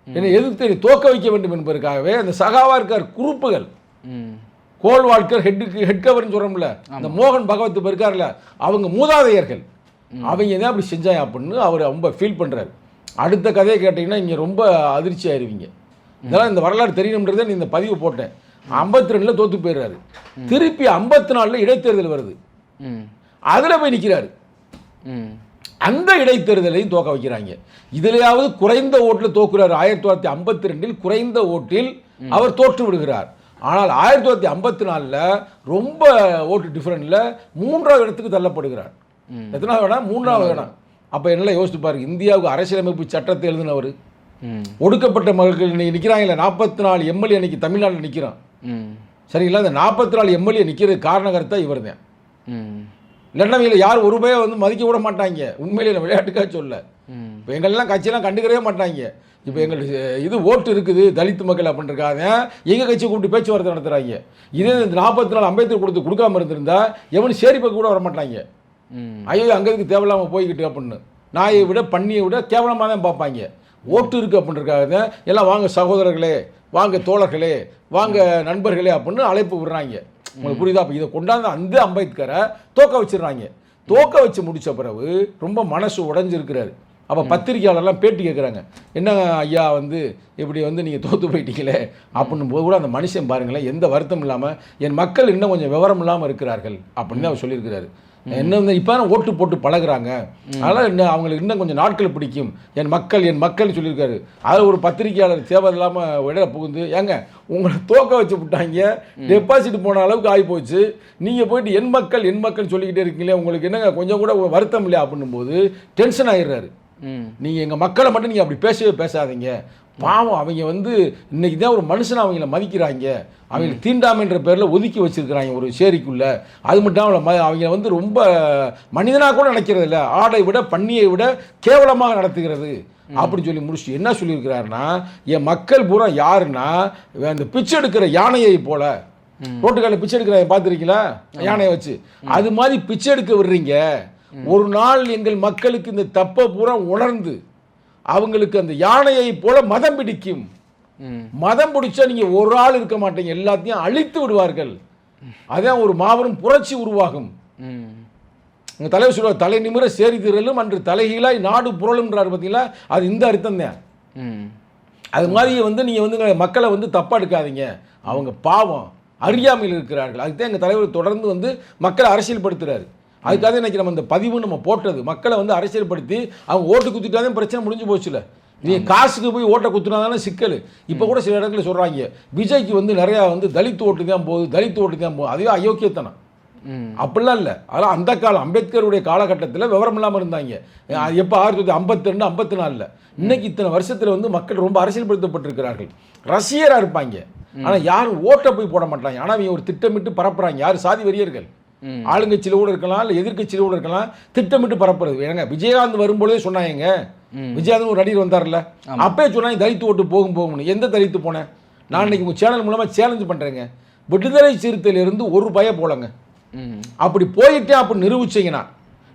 என்னை எதிர்த்து தோக்க வைக்க வேண்டும் என்பதற்காகவே அந்த சகாவார்கர் குரூப்புகள், கோல்வால்கர் ஹெட் கவர்னு சொல்கிறோம்ல, அந்த மோகன் பகவத் இருக்கார்ல, அவங்க மூதாதையர்கள் அவங்க தான் அப்படி செஞ்சாங்க அப்படின்னு அவர் ரொம்ப ஃபீல் பண்ணுறாரு. அடுத்த கதையை கேட்டிங்கன்னா இங்கே ரொம்ப அதிர்ச்சி ஆயிருவீங்க. இதெல்லாம் இந்த வரலாறு தெரியணுன்றதை நீ இந்த பதிவு போட்டேன். 52 தோத்து போயிடுறாரு. திருப்பி 54 இடைத்தேர்தல் வருது. அதில் போய் நிற்கிறாரு. அந்த இடைத்தேர்தலையும் தோக்க வைக்கிறாங்க. இதுலையாவது குறைந்த ஓட்டில் தோக்குறாரு. 1952 குறைந்த ஓட்டில் அவர் தோற்று விடுகிறார். ஆனால் 1954 ரொம்ப ஓட்டு டிஃபரன்ட்ல 3வது இடத்துக்கு தள்ளப்படுகிறார். எத்தனாவது இடம்? 3வது இடம். அப்போ என்ன யோசிச்சு பாருங்க, இந்தியாவுக்கு அரசியலமைப்பு சட்டத்தை எழுதினவர், ஒடுக்கப்பட்ட மக்கள் நிற்கிறாங்கல்ல, 44 எம்எல்ஏ அன்னைக்கு தமிழ்நாட்டில் நிற்கிறான். சரிங்களா? இந்த 44 எம்எல்ஏ நிற்கிறது காரணகர்த்தா இவர் தான். இல்லைன்னா இவங்களை யார் ஒரு ரூபாயை வந்து மதிக்க விட மாட்டாங்க. உண்மையிலே விளையாட்டுக்காக சொல்ல, இப்போ எங்களெல்லாம் கட்சியெல்லாம் கண்டுக்கவே மாட்டாங்க. இப்போ எங்களுக்கு இது ஓட்டு இருக்குது தலித் மக்கள் அப்படின்றக்காக எங்கள் கட்சியை கூப்பிட்டு பேச்சுவார்த்தை நடத்துகிறாங்க. இதே இந்த 44 அம்பேத்கர் கொடுக்காம இருந்திருந்தா எவனு சேரி பக்கம் கூட வர மாட்டாங்க. ஐயோ அங்கே தேவையில்லாமல் போய்கிட்டு அப்படின்னு நாயை விட பண்ணியை விட கேவலமாக தான் பார்ப்பாங்க. ஓட்டு இருக்குது அப்படின்றக்காக எல்லாம் வாங்க சகோதரர்களே, வாங்க தோழர்களே, வாங்க நண்பர்களே அப்படின்னு அழைப்பு விடுறாங்க. உங்களுக்கு புரியுதா? அப்போ இதை கொண்டாந்து அந்த அம்பேத்கரை தோக்க வச்சிடுறாங்க. தோக்க வச்சு முடித்த பிறகு ரொம்ப மனசு உடைஞ்சிருக்கிறாரு. அப்போ பத்திரிகையாளர்லாம் பேட்டி கேட்குறாங்க, என்ன ஐயா வந்து இப்படி வந்து நீங்கள் தோற்று போயிட்டீங்களே அப்படின்னு போது கூட அந்த மனுஷன் பாருங்களேன், எந்த வருத்தம் இல்லாமல் என் மக்கள் இன்னும் கொஞ்சம் விவரம் இல்லாமல் இருக்கிறார்கள் அப்படின்னு அவர் சொல்லியிருக்கிறாரு. என்ன வந்து இப்போ ஓட்டு போட்டு பழகுறாங்க, அதனால் இன்னும் அவங்களுக்கு இன்னும் கொஞ்சம் நாட்கள் பிடிக்கும், என் மக்கள் சொல்லியிருக்காரு. அதில் ஒரு பத்திரிகையாளர் தேவையில்லாமல் இடையில புகுந்து, ஏங்க உங்களை தோக்க வச்சு விட்டாங்க, டெபாசிட் போன அளவுக்கு ஆகி போச்சு, நீங்கள் போயிட்டு என் மக்கள் சொல்லிக்கிட்டே இருக்கீங்களே, உங்களுக்கு என்னங்க கொஞ்சம் கூட வருத்தம் இல்லையா அப்படின்னும் போது டென்ஷன் ஆகிடுறாரு. நீங்கள் எங்கள் மக்களை மட்டும் நீங்கள் அப்படி பேசவே பேசாதீங்க, பாவம் அவங்க வந்து இன்னைக்கு தான் ஒரு மனுஷனை அவங்கள மதிக்கிறாங்க, அவங்களை தீண்டாமைன்ற பேரில் ஒதுக்கி வச்சிருக்கிறாங்க ஒரு சேரிக்குள்ள. அது மட்டும் அவங்க வந்து ரொம்ப மனிதனாக கூட நினைக்கிறது இல்லை, ஆடை விட பன்னியை விட கேவலமாக நடத்துகிறது அப்படின்னு சொல்லி முடிச்சுட்டு என்ன சொல்லியிருக்கிறாருன்னா, என் மக்கள் பூரா யாருன்னா அந்த பிச்சை எடுக்கிற யானையை போல, ரோட்டுக்கால பிச்சை எடுக்கிறாங்க பார்த்துருக்கீங்களா யானையை வச்சு, அது மாதிரி பிச்சை எடுக்க விடுறீங்க. ஒரு நாள் எங்கள் மக்களுக்கு இந்த தப்பை பூரா உணர்ந்து அவங்களுக்கு அந்த யானையை போல மதம் பிடிக்கும். மதம் பிடிச்சா நீங்க ஒரு ஆள் இருக்க மாட்டீங்க, எல்லாத்தையும் அழித்து விடுவார்கள். அதான் ஒரு மாபெரும் புரட்சி உருவாகும். உங்க தலைவர் சொல்லுவார், தலை நிமிர சேரி திரளும் அன்று தலைகீழாய் நாடு புரளும்ன்றார் பார்த்தீங்களா, அது இந்த அர்த்தம் தான். அது மாதிரி வந்து நீங்க வந்து மக்களை வந்து தப்பா எடுக்காதீங்க, அவங்க பாவம் அறியாமையில் இருக்கிறார்கள். அதுதான் எங்க தலைவர் தொடர்ந்து வந்து மக்களை அரசியல்படுத்துறாரு. அதுக்காக இன்னைக்கு நம்ம இந்த பதிவு நம்ம போட்டது, மக்களை வந்து அரசியல்படுத்தி அவங்க ஓட்டு குத்திட்டாலே பிரச்சனை முடிஞ்சு போச்சுல. நீ காசுக்கு போய் ஓட்டை குத்துனாதானே சிக்கல். இப்போ கூட சில இடங்களில் சொல்கிறாங்க, விஜய்க்கு வந்து நிறையா வந்து தலித் ஓட்டு தான் போகுது, அதுவே அயோக்கியத்தனம். அப்படிலாம் இல்லை. அதெல்லாம் அந்த காலம் அம்பேத்கருடைய காலகட்டத்தில் விவரம் இல்லாமல் இருந்தாங்க. எப்போ 1952 54 இன்னைக்கு இத்தனை வருஷத்தில் வந்து மக்கள் ரொம்ப அரசியல்படுத்தப்பட்டிருக்கிறார்கள், ரசிகராக இருப்பாங்க. ஆனால் யாரும் ஓட்டை போய் போட மாட்டாங்க. ஆனால் அவங்க ஒரு திட்டமிட்டு பரப்புறாங்க. யார்? சாதி வெறியர்கள். ஆளுங்கட்சியில் கூட இருக்கலாம், இல்லை எதிர்கட்சியில் கூட இருக்கலாம், திட்டமிட்டு பரப்புறது. ஏங்க விஜயகாந்த் வரும்போதே சொன்னாங்க, விஜயகாந்த் ஒரு நடிகர் வந்தார்ல, அப்பயே சொன்னாங்க தலித்து ஓட்டு போகும்னு. எந்த தலித்து போனேன்? நான் இன்னைக்கு உங்கள் சேனல் மூலமாக சேலஞ்சு பண்ணுறேங்க, விடுதலை சிறுத்தையிலிருந்து ஒரு பய போலங்க, அப்படி போயிட்டேன் அப்படின்னு நிரூபிச்சிங்கன்னா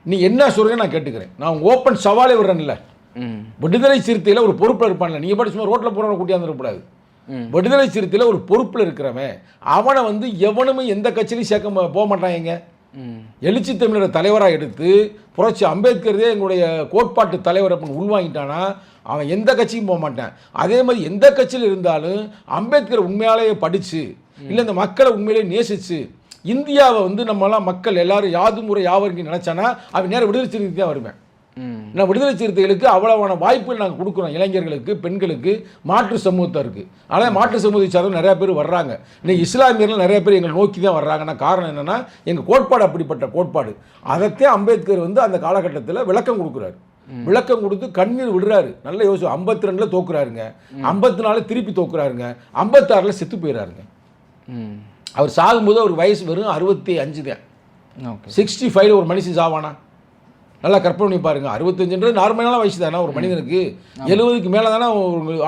நீ என்ன சொல்றீங்க நான் கேட்டுக்கிறேன். நான் ஓப்பன் சவாலே விடுறேன்ல, விடுதலை சிறுத்தையில் ஒரு பொறுப்பில் இருப்பான்ல, நீங்கள் பாட்டு சும்மா ரோட்டில் போகிறவங்க கூட்டியாந்துடக்கூடாது. விடுதலை சிறுத்தையில் ஒரு பொறுப்பில் இருக்கிறவன் அவனை வந்து எவனுமே எந்த கட்சியிலையும் சேர்க்க போக மாட்டாங்க. எழுச்சி தமிழரை தலைவராக எடுத்து புரட்சி அம்பேத்கரே எங்களுடைய கோட்பாட்டு தலைவர் அப்படின்னு உள்வாங்கிட்டானா அவன் எந்த கட்சியும் போக மாட்டான். அதே மாதிரி எந்த கட்சியில் இருந்தாலும் அம்பேத்கர் உண்மையாலேயே படித்து, இல்லை இந்த மக்களை உண்மையிலேயே நேசித்து, இந்தியாவை வந்து நம்மளாம் மக்கள் எல்லாரும் யாதும் முறை யாவருக்கு நினைச்சானா அவன் நேரம் விடுதலை சிறுத்தை தான் வருவேன். நான் விடுதலை சிறுத்தைகளுக்கு அவ்வளவான வாய்ப்புகள் நாங்கள் கொடுக்குறோம், இளைஞர்களுக்கு, பெண்களுக்கு, மாற்று சமூகத்திற்கு. ஆனால் மாற்று சமூகத்தை சார்ந்த நிறையா பேர் வர்றாங்க. இன்னைக்கு இஸ்லாமியர்கள் நிறைய பேர் எங்களை நோக்கி தான் வர்றாங்கன்னா காரணம் என்னென்னா எங்கள் கோட்பாடு அப்படிப்பட்ட கோட்பாடு. அதைத்தான் அம்பேத்கர் வந்து அந்த காலகட்டத்தில் விளக்கம் கொடுக்குறாரு. விளக்கம் கொடுத்து கண்ணீர் விடுறாரு. நல்ல யோசிச்சு 52 தோக்குறாருங்க, 54 திருப்பி தோக்குறாருங்க, 56 செத்து போயிடறாருங்க. அவர் சாகும்போது அவர் வயசு வெறும் 65 தான். 65 ஒரு மனுஷன் சாவானா? நல்லா கற்பனை பண்ணி பாருங்க. 65 நார்மலான வயசு தானே ஒரு மனிதனுக்கு, 70க்கு மேலே தானே.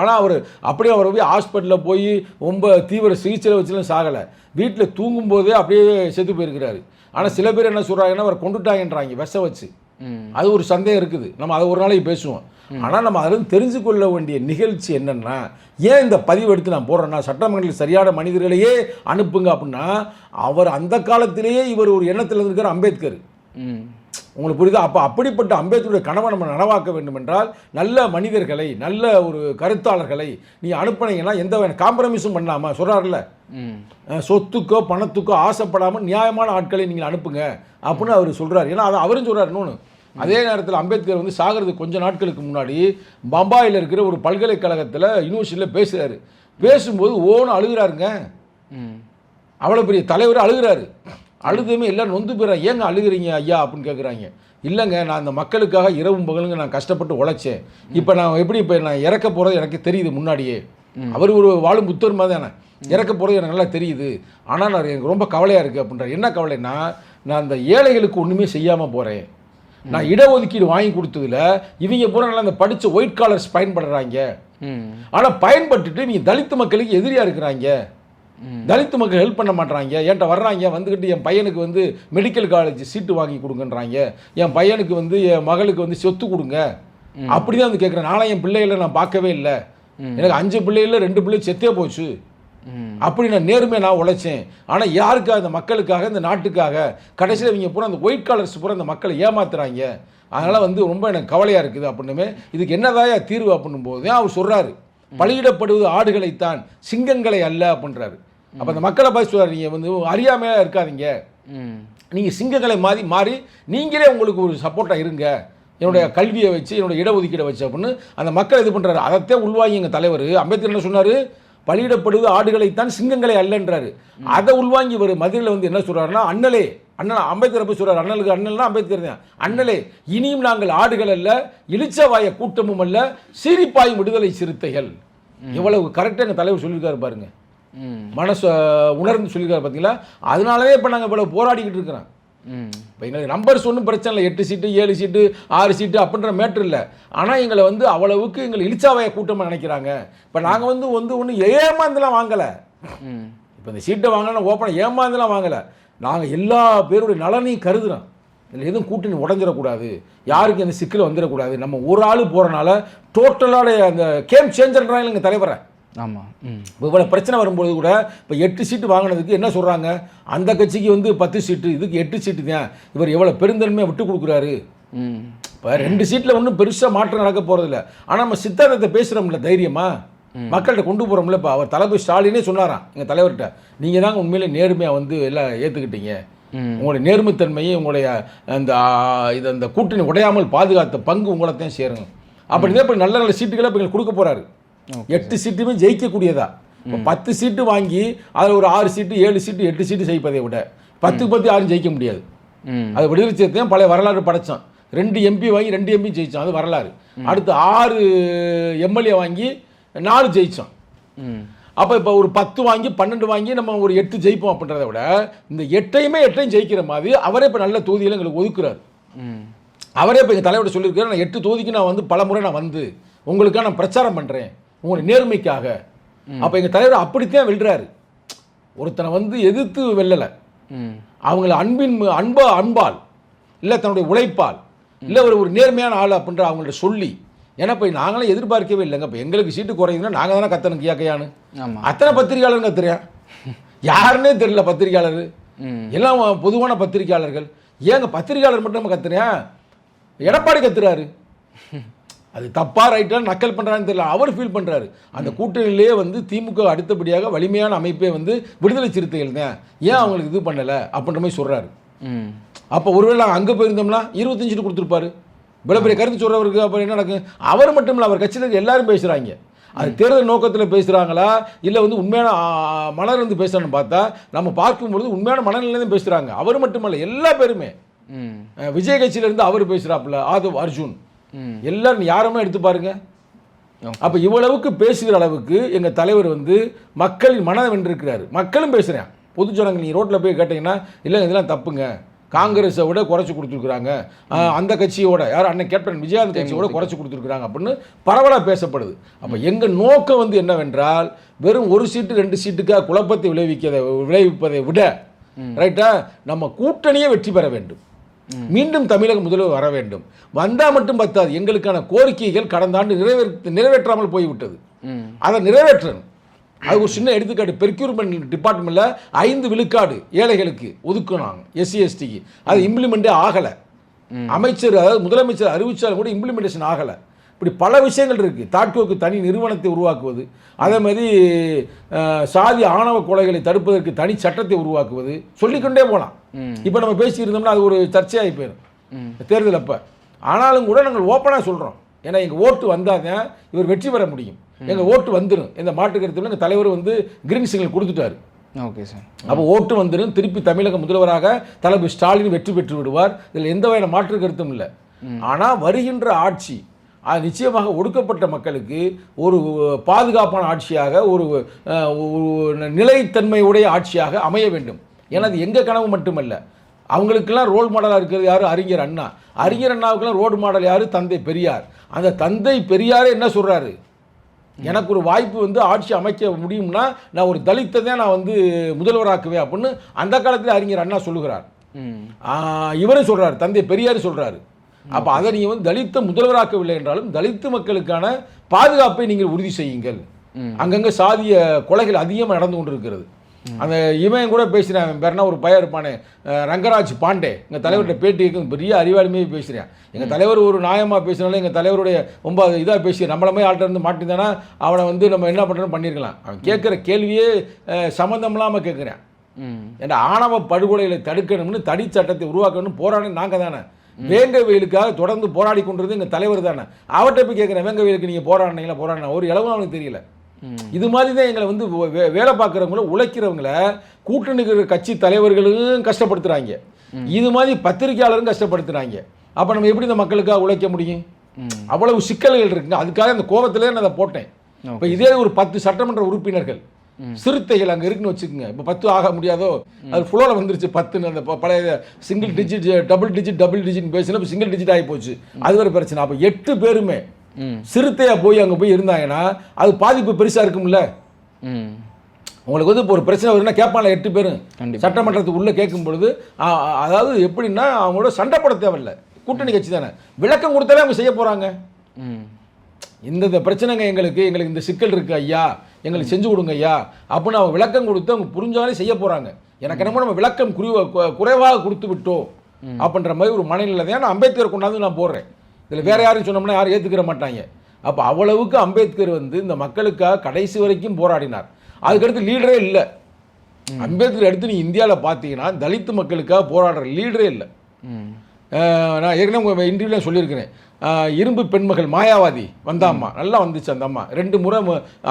ஆனால் அவர் அப்படியே அவரை போய் ஹாஸ்பிட்டலில் போய் ரொம்ப தீவிர சிகிச்சையில் வச்சுலாம் சாகலை, வீட்டில் தூங்கும்போதே அப்படியே செத்து போயிருக்கிறாரு. ஆனால் சில பேர் என்ன சொல்கிறாங்கன்னா அவர் கொண்டுட்டாங்கன்றாங்க விஷம் வச்சு. அது ஒரு சந்தேகம் இருக்குது. நம்ம அதை ஒரு நாளைக்கு பேசுவோம். ஆனால் நம்ம அதில் தெரிஞ்சு கொள்ள வேண்டிய நிகழ்ச்சி என்னென்னா, ஏன் இந்த பதிவு எடுத்து நான் போடுறேன்னா, சட்டமன்றத்தில் சரியான மனிதர்களையே அனுப்புங்க அப்படின்னா, அவர் அந்த காலத்திலேயே இவர் ஒரு எண்ணத்தில் இருக்கிற அம்பேத்கர். உங்களுக்கு புரியுதா? அப்போ அப்படிப்பட்ட அம்பேத்கருடைய கனவை நம்ம நனவாக்க வேண்டும் என்றால், நல்ல மனிதர்களை, நல்ல ஒரு கருத்தாளர்களை நீ அனுப்பினீங்கன்னா எந்த காம்ப்ரமைஸும் பண்ணாமல் சொல்கிறார்ல, சொத்துக்கோ பணத்துக்கோ ஆசைப்படாமல் நியாயமான ஆட்களை நீங்கள் அனுப்புங்க அப்படின்னு அவர் சொல்கிறார். ஏன்னா அதை அவரும் சொல்கிறார். இன்னொன்று, அதே நேரத்தில் அம்பேத்கர் வந்து சாகிறதுக்கு கொஞ்சம் நாட்களுக்கு முன்னாடி பம்பாயில் இருக்கிற ஒரு பல்கலைக்கழகத்தில் யூனிவர்சிட்டியில் பேசுகிறாரு. பேசும்போது ஓன்னு அழுகிறாருங்க. அவ்வளோ பெரிய தலைவர் அழுகிறாரு. அழுதுமே எல்லாம் நொந்து போயிடறாங்க. ஏங்க அழுகிறீங்க ஐயா அப்படின்னு கேட்குறாங்க. இல்லைங்க, நான் அந்த மக்களுக்காக இரவும் பகலுங்க நான் கஷ்டப்பட்டு உழைச்சேன். இப்போ நான் எப்படி இப்போ நான் இறக்க போகிறது எனக்கு தெரியுது முன்னாடியே. அவர் ஒரு வாழும் புத்தர் மாதிரி தானே, இறக்க போகிறது எனக்கு நல்லா தெரியுது. ஆனால் நான் எனக்கு ரொம்ப கவலையாக இருக்குது அப்படின்றார். என்ன கவலைன்னா, நான் அந்த ஏழைகளுக்கு ஒன்றுமே செய்யாமல் போகிறேன். நான் இடஒதுக்கீடு வாங்கி கொடுத்ததுல இவங்க பூரா நல்லா அந்த படித்த ஒயிட் காலர்ஸ் பயன்படுறாங்க. ஆனால் பயன்பட்டுட்டு இவங்க தலித்து மக்களுக்கு எதிரியாக இருக்கிறாங்க. தலித்து மக்கள் ஹெல்ப் பண்ண மாட்டாங்க. என்கிட்ட வர்றாங்க, வந்துக்கிட்டு என் பையனுக்கு வந்து மெடிக்கல் காலேஜ் சீட்டு வாங்கி கொடுங்கன்றாங்க, என் பையனுக்கு வந்து என் மகளுக்கு வந்து சொத்து கொடுங்க அப்படி தான் வந்து கேட்குறேன். நானும் என் பிள்ளைகளை நான் பார்க்கவே இல்லை, எனக்கு 5 பிள்ளைகளில் 2 பிள்ளை செத்தே போச்சு. அப்படி நான் நேர்மையாக நான் உழைச்சேன். ஆனால் யாருக்காக? அந்த மக்களுக்காக, இந்த நாட்டுக்காக. கடைசியில் இவங்க பூரா அந்த ஒயிட் காலர்ஸ் பூரா அந்த மக்களை ஏமாத்துறாங்க. அதனால் வந்து ரொம்ப எனக்கு கவலையாக இருக்குது அப்படின்னுமே. இதுக்கு என்னதாயா தீர்வு அப்படின்னும் போது தான் அவர் சொல்கிறாரு, பலியிடப்படுவது ஆடுகளைத்தான், சிங்கங்களை அல்ல அப்படின்றாரு. அப்போ அந்த மக்களை பார்த்து சொல்கிறார், நீங்கள் வந்து அறியாமையாக இருக்காதீங்க, நீங்கள் சிங்கங்களை மாறி நீங்களே உங்களுக்கு ஒரு சப்போர்ட்டாக இருங்க, என்னுடைய கல்வியை வச்சு, என்னுடைய இடஒதுக்கீடை வச்சு அப்படின்னு அந்த மக்கள் இது பண்ணுறாரு. அதைத்தான் உள்வாங்கி எங்கள் தலைவர் அம்பேத்கர் என்ன சொன்னார், பலியிடப்படுவது ஆடுகளைத்தான், சிங்கங்களை அல்லன்றாரு. அதை உள்வாங்கி ஒரு மதுரையில் வந்து என்ன சொல்கிறாருன்னா, அண்ணன் அம்பேத்கர் போய் சொல்கிறார், அண்ணலுக்கு அண்ணல்னா அம்பேத்கர் தான். அண்ணலே, இனியும் நாங்கள் ஆடுகள் அல்ல, இளிச்சவாய கூட்டமும் அல்ல, சீரிப்பாயும் விடுதலை சிறுத்தைகள். இவ்வளவு கரெக்டாக எங்கள் தலைவர் சொல்லியிருக்காரு பாருங்க, மனசு உணர்ந்து சொல்லியிருக்காரு பார்த்தீங்களா. அதனாலவே இப்போ நாங்கள் இவ்வளோ போராடிக்கிட்டு இருக்கிறோம். இப்போ எங்களுக்கு நம்பர்ஸ் ஒன்றும் பிரச்சனை இல்லை, 8 சீட்டு 7 சீட்டு 6 சீட்டு அப்படின்ற மேட்ரு இல்லை. ஆனால் எங்களை வந்து அவ்வளவுக்கு எங்களை இளிச்சாவாய கூட்டமாக நினைக்கிறாங்க. இப்போ நாங்கள் வந்து ஒன்று ஏமாந்துலாம் வாங்கலை. இப்போ இந்த சீட்டை வாங்கினா ஓப்பனாக ஏமாந்துலாம் வாங்கலை. நாங்கள் எல்லா பேருடைய நலனையும் கருதுகிறோம். இதில் எதுவும் கூட்டணி உடஞ்சிடக்கூடாது, யாருக்கு எந்த சிக்கல் வந்துடக்கூடாது. நம்ம ஒரு ஆள் போகிறனால டோட்டலான அந்த கேம் சேஞ்சர்ன்றாங்க எங்கள் தலைவரை. ஆமாம். இவ்வளோ பிரச்சனை வரும்போது கூட இப்போ 8 சீட்டு வாங்கினதுக்கு என்ன சொல்கிறாங்க, அந்த கட்சிக்கு வந்து 10 சீட்டு, இதுக்கு 8 சீட்டு தான். இவர் எவ்வளோ பெருந்தன்மையாக விட்டு கொடுக்குறாரு. இப்போ 2 சீட்டில் ஒன்றும் பெருசாக மாற்றம் நடக்க போகிறதில்ல. ஆனால் நம்ம சித்தாந்தத்தை பேசுகிறோம்ல தைரியமாக, மக்கள்கிட்ட கொண்டு போகிறோம்ல. இப்போ அவர் தளபதி ஸ்டாலினே சொன்னாராம் எங்கள் தலைவர்கிட்ட, நீங்கள் தாங்க உண்மையிலே நேர்மையாக வந்து எல்லாம் ஏற்றுக்கிட்டீங்க, உங்களுடைய நேர்மைத்தன்மையை, உங்களுடைய அந்த கூட்டணி உடையாமல் பாதுகாத்த பங்கு உங்களை தான் சேரும். அப்படிதான் இப்போ நல்ல நல்ல சீட்டுகளை இப்போ எங்களுக்கு கொடுக்க போகிறாரு. 8 சீட்டுமே ஜெயிக்கக்கூடியதா. 10 சீட்டு வாங்கி அதில் ஒரு 6 சீட்டு 7 சீட்டு 8 சீட்டு ஜெயிப்பதை விட 10க்கு 10 யாரும் ஜெயிக்க முடியாது. அது விடுதலை சிறுத்தையும் பழைய வரலாறு படைச்சான். 2 MP வாங்கி 2 MP ஜெயிச்சான், அது வரலாறு. அடுத்து 6 MLA வாங்கி 4 ஜெயிச்சோம். அப்போ இப்போ ஒரு 10 வாங்கி 12 வாங்கி நம்ம ஒரு 8 ஜெயிப்போம் அப்படின்றத விட இந்த 8யும் ஜெயிக்கிற மாதிரி அவரே இப்போ நல்ல தொகுதியில் எங்களுக்கு ஒதுக்குறாரு. அவரே இப்போ எங்கள் தலைவரோட சொல்லியிருக்காரு, நான் 8 தொகுதிக்கு நான் வந்து பல முறை நான் வந்து உங்களுக்காக நான் பிரச்சாரம் பண்ணுறேன், உங்களுடைய நேர்மைக்காக. அப்போ எங்கள் தலைவர் அப்படித்தான் வெல்றாரு. ஒருத்தனை வந்து எதிர்த்து வெல்லலை, அவங்கள அன்பால் இல்லை தன்னுடைய உழைப்பால் இல்லை ஒரு நேர்மையான ஆள் அப்படின்ற அவங்கள்ட்ட சொல்லி. ஏன்னா இப்போ நாங்களும் எதிர்பார்க்கவே இல்லைங்க. இப்போ எங்களுக்கு சீட்டு குறையுதுன்னா நாங்கள் தானே கத்தணும் கையான்னு. அத்தனை பத்திரிகையாளர் கத்துறேன், யாருன்னே தெரியல பத்திரிகையாளர், எல்லாம் பொதுவான பத்திரிகையாளர்கள். ஏங்க பத்திரிகையாளர் மட்டும் நம்ம கத்துறேன், எடப்பாடி கத்துறாரு. அது தப்பா ரைட்டா நக்கல் பண்ணுறான்னு தெரியல, அவர் ஃபீல் பண்ணுறாரு. அந்த கூட்டணியிலேயே வந்து திமுக அடுத்தபடியாக வலிமையான அமைப்பே வந்து விடுதலை சிறுத்தைகள் தான், ஏன் அவங்களுக்கு இது பண்ணலை அப்படின்ற மாதிரி சொல்கிறாரு. அப்போ ஒருவேளை நாங்கள் அங்கே போயிருந்தோம்னா 25 சீட்டு கொடுத்துருப்பாரு. இவ்வளோ பெரிய கருத்து சொல்கிறவருக்கு அப்புறம் என்ன நடக்கும்? அவர் மட்டும் இல்லை, அவர் கட்சியில் எல்லாரும் பேசுகிறாங்க. அது தேர்தல் நோக்கத்தில் பேசுகிறாங்களா இல்லை வந்து உண்மையான மலர் வந்து பேசுகிறான்னு பார்த்தா நம்ம பார்க்கும்பொழுது உண்மையான மனநிலையிலேருந்து பேசுகிறாங்க. அவர் மட்டுமல்ல, எல்லா பேருமே. விஜய் கட்சியிலேருந்து அவர் பேசுகிறாப்புல, ஆதவ் அர்ஜுன், எல்லாரும் யாருமே எடுத்து பாருங்க. அப்போ இவ்வளவுக்கு பேசுகிற அளவுக்கு எங்கள் தலைவர் வந்து மக்களின் மனதை வென்றிருக்கிறாரு. மக்களும் பேசுகிறேன், பொது ஜனங்கள் நீங்கள் ரோட்டில் போய் கேட்டிங்கன்னா இல்லை இதெல்லாம் தப்புங்க, காங்கிரஸை விட குறைச்சி கொடுத்துருக்குறாங்க, அந்த கட்சியோட யார் அண்ணன் கேப்டன் விஜயகாந்த் கட்சியோட குறைச்சி கொடுத்துருக்குறாங்க அப்படின்னு பரவலாக பேசப்படுது. அப்போ எங்கள் நோக்கம் வந்து என்னவென்றால் வெறும் 1 சீட்டு 2 சீட்டுக்காக குழப்பத்தை விளைவிப்பதை விட ரைட்டா நம்ம கூட்டணியே வெற்றி பெற வேண்டும். மீண்டும் தமிழக முதல்வர் வர வேண்டும். வந்தால் மட்டும் பத்தாது, எங்களுக்கான கோரிக்கைகள் கடந்த ஆண்டு நிறைவேற்றாமல் போய்விட்டது. அதை நிறைவேற்றணும். அது ஒரு சின்ன எடுத்துக்காட்டு. பெர்க்யூர்மெண்ட் டிபார்ட்மெண்ட்டில் 5 விழுக்காடு ஏழைகளுக்கு ஒதுக்குனாங்க, SC STக்கு. அது இம்ப்ளிமெண்ட்டே ஆகலை. அமைச்சர், அதாவது முதலமைச்சர் அறிவிச்சாலும் கூட இம்ப்ளிமெண்டேஷன் ஆகலை. இப்படி பல விஷயங்கள் இருக்குது. தாட்கோக்கு தனி நிறுவனத்தை உருவாக்குவது, அதே மாதிரி சாதி ஆணவ கொலைகளை தடுப்பதற்கு தனி சட்டத்தை உருவாக்குவது, சொல்லிக்கொண்டே போகலாம். இப்போ நம்ம பேசியிருந்தோம்னா அது ஒரு சர்ச்சையாகி போயிடும் தேர்தல் அப்போ. ஆனாலும் கூட நாங்கள் ஓப்பனாக சொல்கிறோம், ஏன்னா எங்கள் ஓட்டு வந்தால் தான் இவர் வெற்றி பெற முடியும். எங்கள் ஓட்டு வந்துடும், இந்த மாட்டு கருத்தில் எங்கள் தலைவர் வந்து கிரீன் சிக்னல் கொடுத்துட்டாரு. Okay sir. அப்போ ஓட்டு வந்துடும், திருப்பி தமிழக முதல்வராக தளபதி ஸ்டாலின் வெற்றி பெற்று விடுவார். இதில் எந்த வகையான மாற்று கருத்தும் இல்லை. ஆனால் வருகின்ற ஆட்சி அது நிச்சயமாக ஒடுக்கப்பட்ட மக்களுக்கு ஒரு பாதுகாப்பான ஆட்சியாக, ஒரு நிலைத்தன்மையுடைய ஆட்சியாக அமைய வேண்டும். ஏன்னா அது எங்கள் கனவு மட்டுமல்ல, அவங்களுக்கெல்லாம் ரோல் மாடலாக இருக்கிறது யார்? அறிஞர் அண்ணா. அறிஞர் அண்ணாவுக்கெல்லாம் ரோல் மாடல் யார்? தந்தை பெரியார். அந்த தந்தை பெரியாரே என்ன சொல்கிறாரு? எனக்கு ஒரு வாய்ப்பு வந்து ஆட்சி அமைக்க முடியும்னா நான் ஒரு தலித்தை தான் நான் வந்து முதல்வராக்குவேன் அப்படின்னு அந்த காலத்தில் அறிஞர் அண்ணா சொல்லுகிறார். இவரும் சொல்கிறார், தந்தை பெரியார் சொல்கிறாரு. அப்போ அதை நீங்கள் வந்து தலித்த முதல்வராக்கவில்லை என்றாலும் தலித்து மக்களுக்கான பாதுகாப்பை நீங்கள் உறுதி செய்யுங்கள். அங்கங்கே சாதிய கொலைகள் அதிகமாக நடந்து கொண்டு இருக்கிறது. அந்த இவன் கூட பேசுகிறேன், பேர்னா ஒரு பையன் இருப்பானே, ரங்கராஜ் பாண்டே, எங்கள் தலைவர்கிட்ட பேட்டி பெரிய அறிவாளிமையே பேசுகிறேன். எங்கள் தலைவர் ஒரு நியாயமாக பேசினாலும் எங்கள் தலைவருடைய ரொம்ப இதாக பேசி நம்மள மாதிரி ஆள்கிட்ட இருந்து மாட்டிருந்தானா அவனை வந்து நம்ம என்ன பண்ணுறோன்னு பண்ணியிருக்கலாம். அவன் கேட்குற கேள்வியே சம்மந்தம் இல்லாமல் கேட்குறேன். ஏன்னா ஆணவ படுகொலைகளை தடுக்கணும்னு தனி சட்டத்தை உருவாக்கணும்னு போராடி நாங்கள் தானே. வேங்க வெயிலுக்காக தொடர்ந்து போராடி கொண்டிருந்தது எங்கள் தலைவர் தானே. அவர்கிட்ட போய் கேட்குறேன், வேங்க வெயிலுக்கு நீங்கள் போராடினீங்களா? ஒரு இளவும் அவனுக்கு தெரியல. இது மாதிரி தான் எங்களை வந்து வேலை பார்க்குறவங்கள, உழைக்கிறவங்கள, கூட்டணி கட்சி தலைவர்களும் கஷ்டப்படுத்துகிறாங்க. இது மாதிரி பத்திரிகையாளரும் கஷ்டப்படுத்துகிறாங்க. அப்போ நம்ம எப்படி இந்த மக்களுக்காக உழைக்க முடியும்? அவ்வளவு சிக்கல்கள் இருக்குங்க. அதுக்காக அந்த கோபத்திலே நான் அதை போட்டேன். இப்போ இதே ஒரு 10 சட்டமன்ற உறுப்பினர்கள் சிறுத்தைகள் அங்கே இருக்குன்னு வச்சுக்கோங்க. இப்போ 10 ஆக முடியாதோ, அது ஃபுல்லோவில் வந்துருச்சு 10ன்னு. அந்த பழைய சிங்கிள் டிஜிட் டபுள் டிஜிட் பேசினா இப்போ சிங்கிள் டிஜிட் ஆகி போச்சு. அது ஒரு பிரச்சனை. அப்போ 8 பேருமே சிறுத்தையா போய் அங்கே போய் இருந்தாங்கன்னா அது பாதிப்பு பெருசாக இருக்கும்ல. உங்களுக்கு வந்து இப்போ ஒரு பிரச்சனை வருதுன்னா கேட்பாங்களா 8 பேரும் சட்டமன்றத்துக்கு உள்ளே கேட்கும் பொழுது, அதாவது எப்படின்னா அவங்களோட சண்டை போட தேவையில்லை, கூட்டணி கட்சி தானே, விளக்கம் கொடுத்தாலே அவங்க செய்ய போகிறாங்க. இந்த பிரச்சனைங்க எங்களுக்கு இந்த சிக்கல் இருக்குது ஐயா, எங்களுக்கு செஞ்சு கொடுங்க ஐயா அப்படின்னு அவங்க விளக்கம் கொடுத்து அவங்க புரிஞ்சாலே செய்ய போகிறாங்க. எனக்கு என்னமோ நம்ம விளக்கம் குறைவாக கொடுத்து விட்டோம் அப்படின்ற மாதிரி ஒரு மனநிலை தான் நான் அம்பேத்கர் கொண்டாந்து நான் போடுறேன். இதில் வேறு யாரும் சொன்னோம்னா யாரும் ஏற்றுக்கிற மாட்டாங்க. அப்போ அவ்வளவுக்கு அம்பேத்கர் வந்து இந்த மக்களுக்காக கடைசி வரைக்கும் போராடினார். அதுக்கடுத்து லீடரே இல்லை. அம்பேத்கர் எடுத்து நீ இந்தியாவில் பார்த்தீங்கன்னா தலித்து மக்களுக்காக போராடுற லீடரே இல்லை. நான் ஏற்கனவே உங்கள் இன்டர்வியூவில் சொல்லியிருக்கிறேன், இரும்பு பெண்மகள் மாயாவாதி வந்த அம்மா நல்லா வந்துச்சு. அந்த அம்மா 2 முறை,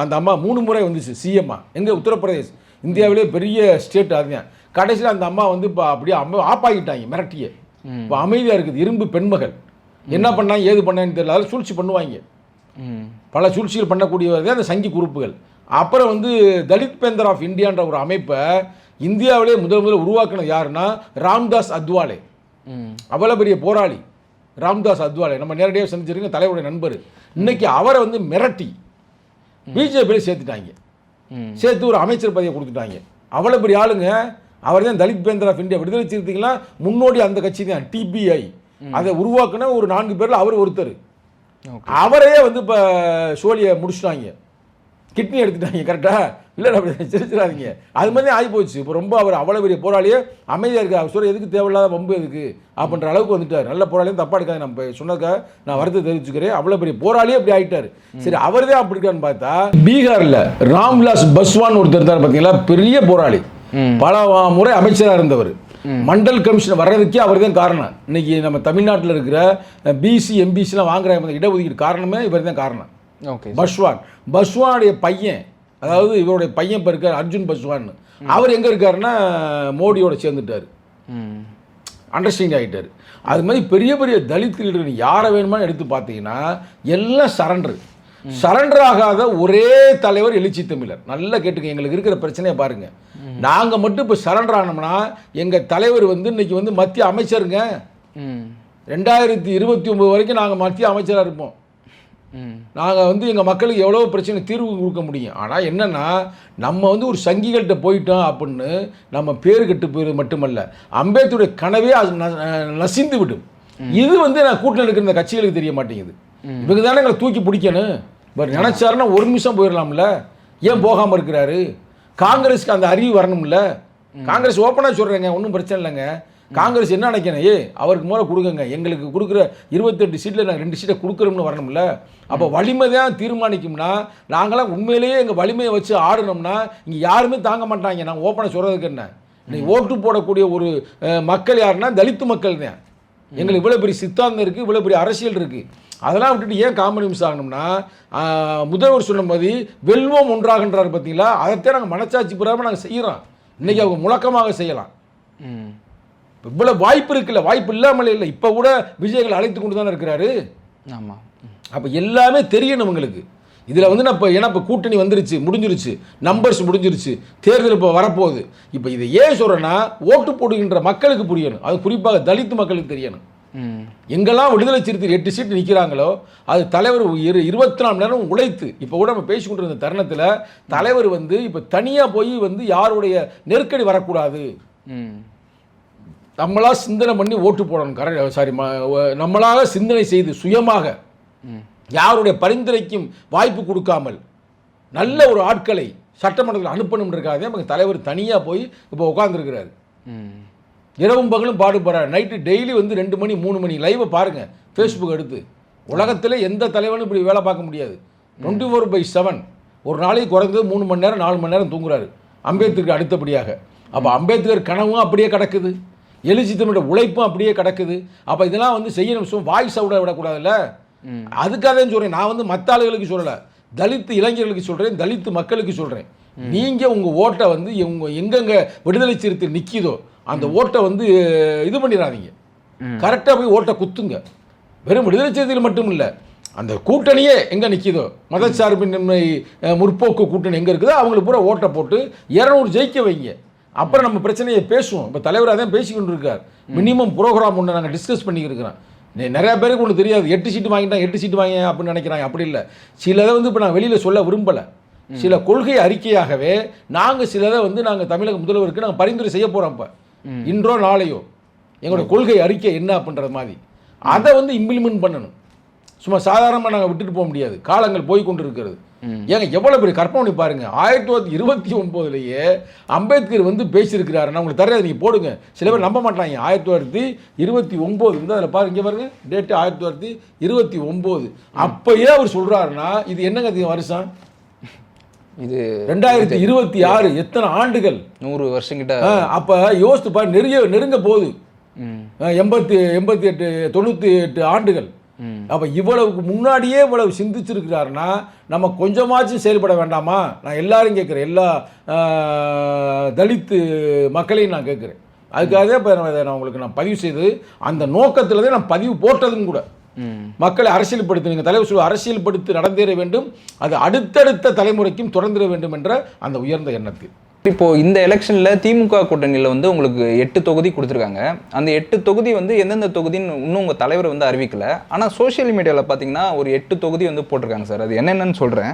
அந்த அம்மா 3 முறை வந்துச்சு சிஎம்மா. எங்கே? உத்தரப்பிரதேஷ், இந்தியாவிலே பெரிய ஸ்டேட். அதுதான் கடைசியில் அந்த அம்மா வந்து இப்போ அப்படியே ஆப்பாகிட்டாங்க, மிரட்டிய. இப்போ அமைதியாக இருக்குது. இரும்பு பெண்மகள் என்ன பண்ணாங்க, ஏது பண்ணான்னு தெரியல. அதில் சூழ்ச்சி பண்ணுவாங்க, பல சூழ்ச்சிகள் பண்ணக்கூடியவர்கள் அந்த சங்கி குரூப்புகள். அப்புறம் வந்து தலித் பேந்தர் ஆஃப் இந்தியான்ற ஒரு அமைப்பை இந்தியாவிலே முதல் உருவாக்குனது யாருன்னா ராம்தாஸ் அத்வாலே. அவ்வளோ பெரிய போராளி ராம்தாஸ் அத்வாலே, நம்ம நேரடியாக சந்திச்சிருக்க தலைவருடைய நண்பர். இன்னைக்கு அவரை வந்து மிரட்டி பிஜேபியில் சேர்த்துட்டாங்க, சேர்த்து ஒரு அமைச்சர் பதவியை கொடுத்துட்டாங்க. அவ்வளோ பெரிய ஆளுங்க. அவர் தான் தலித் பேந்தர் ஆஃப் இந்தியா, விடுதலை சிறுத்தைகள்லாம் முன்னோடி அந்த கட்சி தான், TBI. அதை உருவாக்குன ஒரு 4 பேரில் அவர் ஒருத்தர். அவரையே வந்து இப்போ சோழியை முடிச்சுட்டாங்க, கிட்னி எடுத்துட்டாங்க. கரெக்டாக இல்லை, அப்படி சிரிச்சிடாதீங்க. அது மாதிரி ஆகி போச்சு. இப்போ ரொம்ப அவர் அவ்வளோ பெரிய போராளியே அமைதியாக இருக்கார். அவர் சொல்ல எதுக்கு தேவையில்லாத வம்பு எதுக்கு அப்படின்ற அளவுக்கு வந்துட்டார். நல்ல போராளியும் தப்பா எடுக்காது, நம்ம சொன்னதுக்காக நான் வருத்தம் தெரிவிச்சுக்கிறேன். அவ்வளோ பெரிய போராளியே அப்படி ஆகிட்டார். சரி, அவர் தான் அப்படி இருக்கான்னு பார்த்தா பீகாரில் ராம்விலாஸ் பாஸ்வான் ஒருத்தர் இருந்தார் பார்த்தீங்களா, பெரிய போராளி, பல முறை அமைச்சராக இருந்தவர். மண்டல் கமிஷன் வர்றதுக்கே அவர் தான் காரணம். இன்னைக்கு நம்ம தமிழ்நாட்டில் இருக்கிற BC MBCலாம் வாங்குற இடஒதுக்கீடு காரணமே இவர் தான் காரணம். பாஸ்வானுடைய பையன், அதாவது இவருடைய பையன் இப்போ இருக்கார் அர்ஜுன் பாஸ்வான், அவர் எங்கே இருக்காருன்னா மோடியோட சேர்ந்துட்டார், அண்டர்ஸ்டாண்டிங் ஆகிட்டார். அது மாதிரி பெரிய பெரிய தலித் லீடர் யாரை வேணுமான்னு எடுத்து பார்த்தீங்கன்னா எல்லாம் சரண்டர் ஆகாத ஒரே தலைவர் எழுச்சி தமிழர். நல்லா கேட்டுக்க, எங்களுக்கு இருக்கிற பிரச்சனையை பாருங்கள். நாங்கள் மட்டும் இப்போ சரண்டர் ஆனோம்னா எங்கள் தலைவர் வந்து இன்னைக்கு வந்து மத்திய அமைச்சருங்க. 2029 வரைக்கும் நாங்கள் மத்திய அமைச்சராக இருப்போம். நாங்கள் வந்து எங்கள் மக்களுக்கு எவ்வளோ பிரச்சனை தீர்வு கொடுக்க முடியும். ஆனால் என்னென்னா நம்ம வந்து ஒரு சங்கிகள்கிட்ட போயிட்டோம் அப்படின்னு நம்ம பேர் கெட்டு போயிடுறது மட்டுமல்ல, அம்பேத்கருடைய கனவே அது நசிந்து விடும். இது வந்து நான் கூட்டில் இருக்கிற இந்த கட்சிகளுக்கு தெரிய மாட்டேங்குது. இவங்க தானே எங்களை தூக்கி பிடிக்கணும். இப்போ நினச்சாருன்னா ஒரு நிமிஷம் போயிடலாம்ல, ஏன் போகாமல் இருக்கிறாரு? காங்கிரஸுக்கு அந்த அறிவு வரணும்ல. காங்கிரஸ் ஓப்பனாக சொல்கிறேங்க, ஒன்றும் பிரச்சனை இல்லைங்க. காங்கிரஸ் என்ன நினைக்கணும், அவருக்கு மேலே கொடுக்குங்க, எங்களுக்கு கொடுக்குற 28 சீட்டில் நாங்கள் 2 சீட்டை கொடுக்குறோம்னு வரணும்ல. அப்போ வலிமை தான் தீர்மானிக்கும்னா, நாங்களாம் உண்மையிலேயே எங்கள் வலிமையை வச்சு ஆடணும்னா இங்கே யாருமே தாங்க மாட்டாங்க. நாங்கள் ஓப்பனாக சொல்கிறதுக்கு என்ன, இன்னைக்கு ஓட்டு போடக்கூடிய ஒரு மக்கள் யாருன்னா தலித்து மக்கள் தான். எங்களுக்கு இவ்வளோ பெரிய சித்தாந்தம் இருக்குது, இவ்வளோ பெரிய அரசியல் இருக்குது. அதெல்லாம் விட்டுட்டு ஏன் காம்ப்ரமைஸ் ஆகணும்னா, முதல்வர் சொன்ன மாதிரி வெல்வோம் ஒன்றாகன்றார் பார்த்தீங்களா, அதைத்தான் நாங்கள் மனச்சாட்சி புறாமல் நாங்கள் செய்கிறோம். இன்றைக்கி அவங்க முழக்கமாக செய்யலாம். இவ்வளோ வாய்ப்பு இருக்குல்ல, வாய்ப்பு இல்லாமல் இல்லை. இப்போ கூட விஜய்களை அழைத்து கொண்டு தானே இருக்கிறாரு. ஆமாம். அப்போ எல்லாமே தெரியணும் உங்களுக்கு. இதில் வந்து நான் இப்போ ஏன்னா இப்போ கூட்டணி வந்துருச்சு, முடிஞ்சிருச்சு, நம்பர்ஸ் முடிஞ்சிருச்சு, தேர்தல் இப்போ வரப்போகுது. இப்போ இதை ஏன் சொல்கிறேன்னா, ஓட்டு போடுகின்ற மக்களுக்கு புரியணும், அது குறிப்பாக தலித்து மக்களுக்கு தெரியணும். எங்கெல்லாம் விடுதலை சிறுத்தைகள் 8 சீட்டு நிற்கிறாங்களோ, அது தலைவர் 24 மணி நேரம் உழைத்து, இப்போ கூட நம்ம பேசிக்கொண்டு இருந்த தருணத்தில் தலைவர் வந்து இப்போ தனியாக போய் வந்து யாருடைய நெருக்கடி வரக்கூடாது, நம்மளாக சிந்தனை பண்ணி ஓட்டு போடணும். நம்மளாக சிந்தனை செய்து சுயமாக யாருடைய பரிந்துரைக்கும் வாய்ப்பு கொடுக்காமல் நல்ல ஒரு ஆட்களை சட்டமன்றத்தில் அனுப்பணும்ன்றக்காக நம்ம தலைவர் தனியாக போய் இப்போ உட்காந்துருக்கிறாரு. இரவும் பகலும் பாடுபடுறாரு. நைட்டு டெய்லி வந்து 2 மணி 3 மணி லைவை பாருங்கள் ஃபேஸ்புக் எடுத்து. உலகத்தில் எந்த தலைவனும் இப்படி வேலை பார்க்க முடியாது. 24/7 ஒரு நாளைக்கு குறைந்தது 3 மணி நேரம் 4 மணி நேரம் தூங்குறாரு அம்பேத்கருக்கு அடுத்தபடியாக. அப்போ அம்பேத்கர் கனவும் அப்படியே கிடக்குது, எழுச்சி தமிழோட உழைப்பும் அப்படியே கிடக்குது. அப்போ இதெல்லாம் வந்து செய்யணும், வாய்ஸ் அவுட விடக்கூடாதுல்ல. அதுக்காக தான் சொல்கிறேன். நான் வந்து மற்ற ஆளுகளுக்கு சொல்லலை, தலித்து இளைஞர்களுக்கு சொல்கிறேன், தலித்து மக்களுக்கு சொல்கிறேன். நீங்கள் உங்கள் ஓட்டை வந்து எங்கெங்கே விடுதலை சிறுத்தை நிற்கிதோ அந்த ஓட்டை வந்து இது பண்ணிடாதீங்க, கரெக்டாக போய் ஓட்டை குத்துங்க. வெறும் விடுதலை சிறுத்தைகள் மட்டும் இல்லை, அந்த கூட்டணியே எங்கே நிற்கிதோ, மதச்சார்பின்மை முற்போக்கு கூட்டணி எங்கே இருக்குதோ அவங்களுக்கு பூரா ஓட்டை போட்டு 200 ஜெயிக்க வைங்க. அப்புறம் நம்ம பிரச்சனையை பேசுவோம். இப்போ தலைவர் அதான் பேசிக்கொண்டு இருக்கார். மினிமம் ப்ரோக்ராம் ஒன்று நாங்கள் டிஸ்கஸ் பண்ணிக்கிறோம். நிறையா பேருக்கு ஒன்று தெரியாது, 8 சீட்டு வாங்கிட்டான் 8 சீட்டு வாங்க அப்படின்னு நினைக்கிறாங்க. அப்படி இல்லை. சிலதை வந்து இப்போ நான் வெளியில் சொல்ல விரும்பலை. சில கொள்கை அறிக்கையாகவே நாங்கள் சிலதை வந்து நாங்கள் தமிழக முதல்வருக்கு நாங்கள் பரிந்துரை செய்ய போகிறோம். இப்போ இன்றோ நாளையோ எங்களோட கொள்கை அறிக்கை என்ன அப்படின்றது மாதிரி அதை வந்து இம்ப்ளிமெண்ட் பண்ணணும். சும்மா சாதாரணமாக நாங்கள் விட்டுட்டு போக முடியாது. காலங்கள் போய் கொண்டு இருக்கிறது. ஏங்க எவ்வளோ பெரிய கற்பனை பாருங்க. 1929 அம்பேத்கர் வந்து பேசியிருக்கிறாரு. நான் உங்களுக்கு தர்றது நீங்கள் போடுங்க, சில பேர் நம்ப மாட்டாங்க. 1929 வந்து அதில் பாருங்க, இங்கே பாருங்க டேட்டு 1929. அப்பயே அவர் சொல்கிறாருன்னா இது என்னங்க வருஷம்? இது 2026. எத்தனை ஆண்டுகள்? 100 வருஷம் கிட்ட. அப்போ யோசித்து பாரு, நெருங்க போகுது 88 98 ஆண்டுகள். அப்போ இவ்வளவுக்கு முன்னாடியே இவ்வளவு சிந்திச்சிருக்கிறாருன்னா நம்ம கொஞ்சமாச்சும் செயல்பட வேண்டாமா? நான் எல்லாரும் கேட்குறேன், எல்லா தலித்து மக்களையும் நான் கேட்குறேன். அதுக்காக இப்போ நான் உங்களுக்கு நான் பதிவு செய்து அந்த நோக்கத்தில் தான் நான் பதிவு போட்டதும் கூட. மக்களை அரசியல்படுத்த தலைவர் சொல்ல அரசியல்படுத்தி நடந்தேற வேண்டும், அது அடுத்தடுத்த தலைமுறைக்கும் தொடர்ந்திட வேண்டும் என்ற அந்த உயர்ந்த எண்ணத்தில். இப்போது இந்த எலெக்ஷனில் திமுக கூட்டணியில் வந்து உங்களுக்கு 8 தொகுதி கொடுத்துருக்காங்க. அந்த 8 தொகுதி வந்து எந்தெந்த தொகுதின்னு இன்னும் உங்கள் தலைவர் வந்து அறிவிக்கலை. ஆனால் சோஷியல் மீடியாவில் பார்த்தீங்கன்னா ஒரு 8 தொகுதி வந்து போட்டிருக்காங்க சார். அது என்னென்னு சொல்கிறேன்.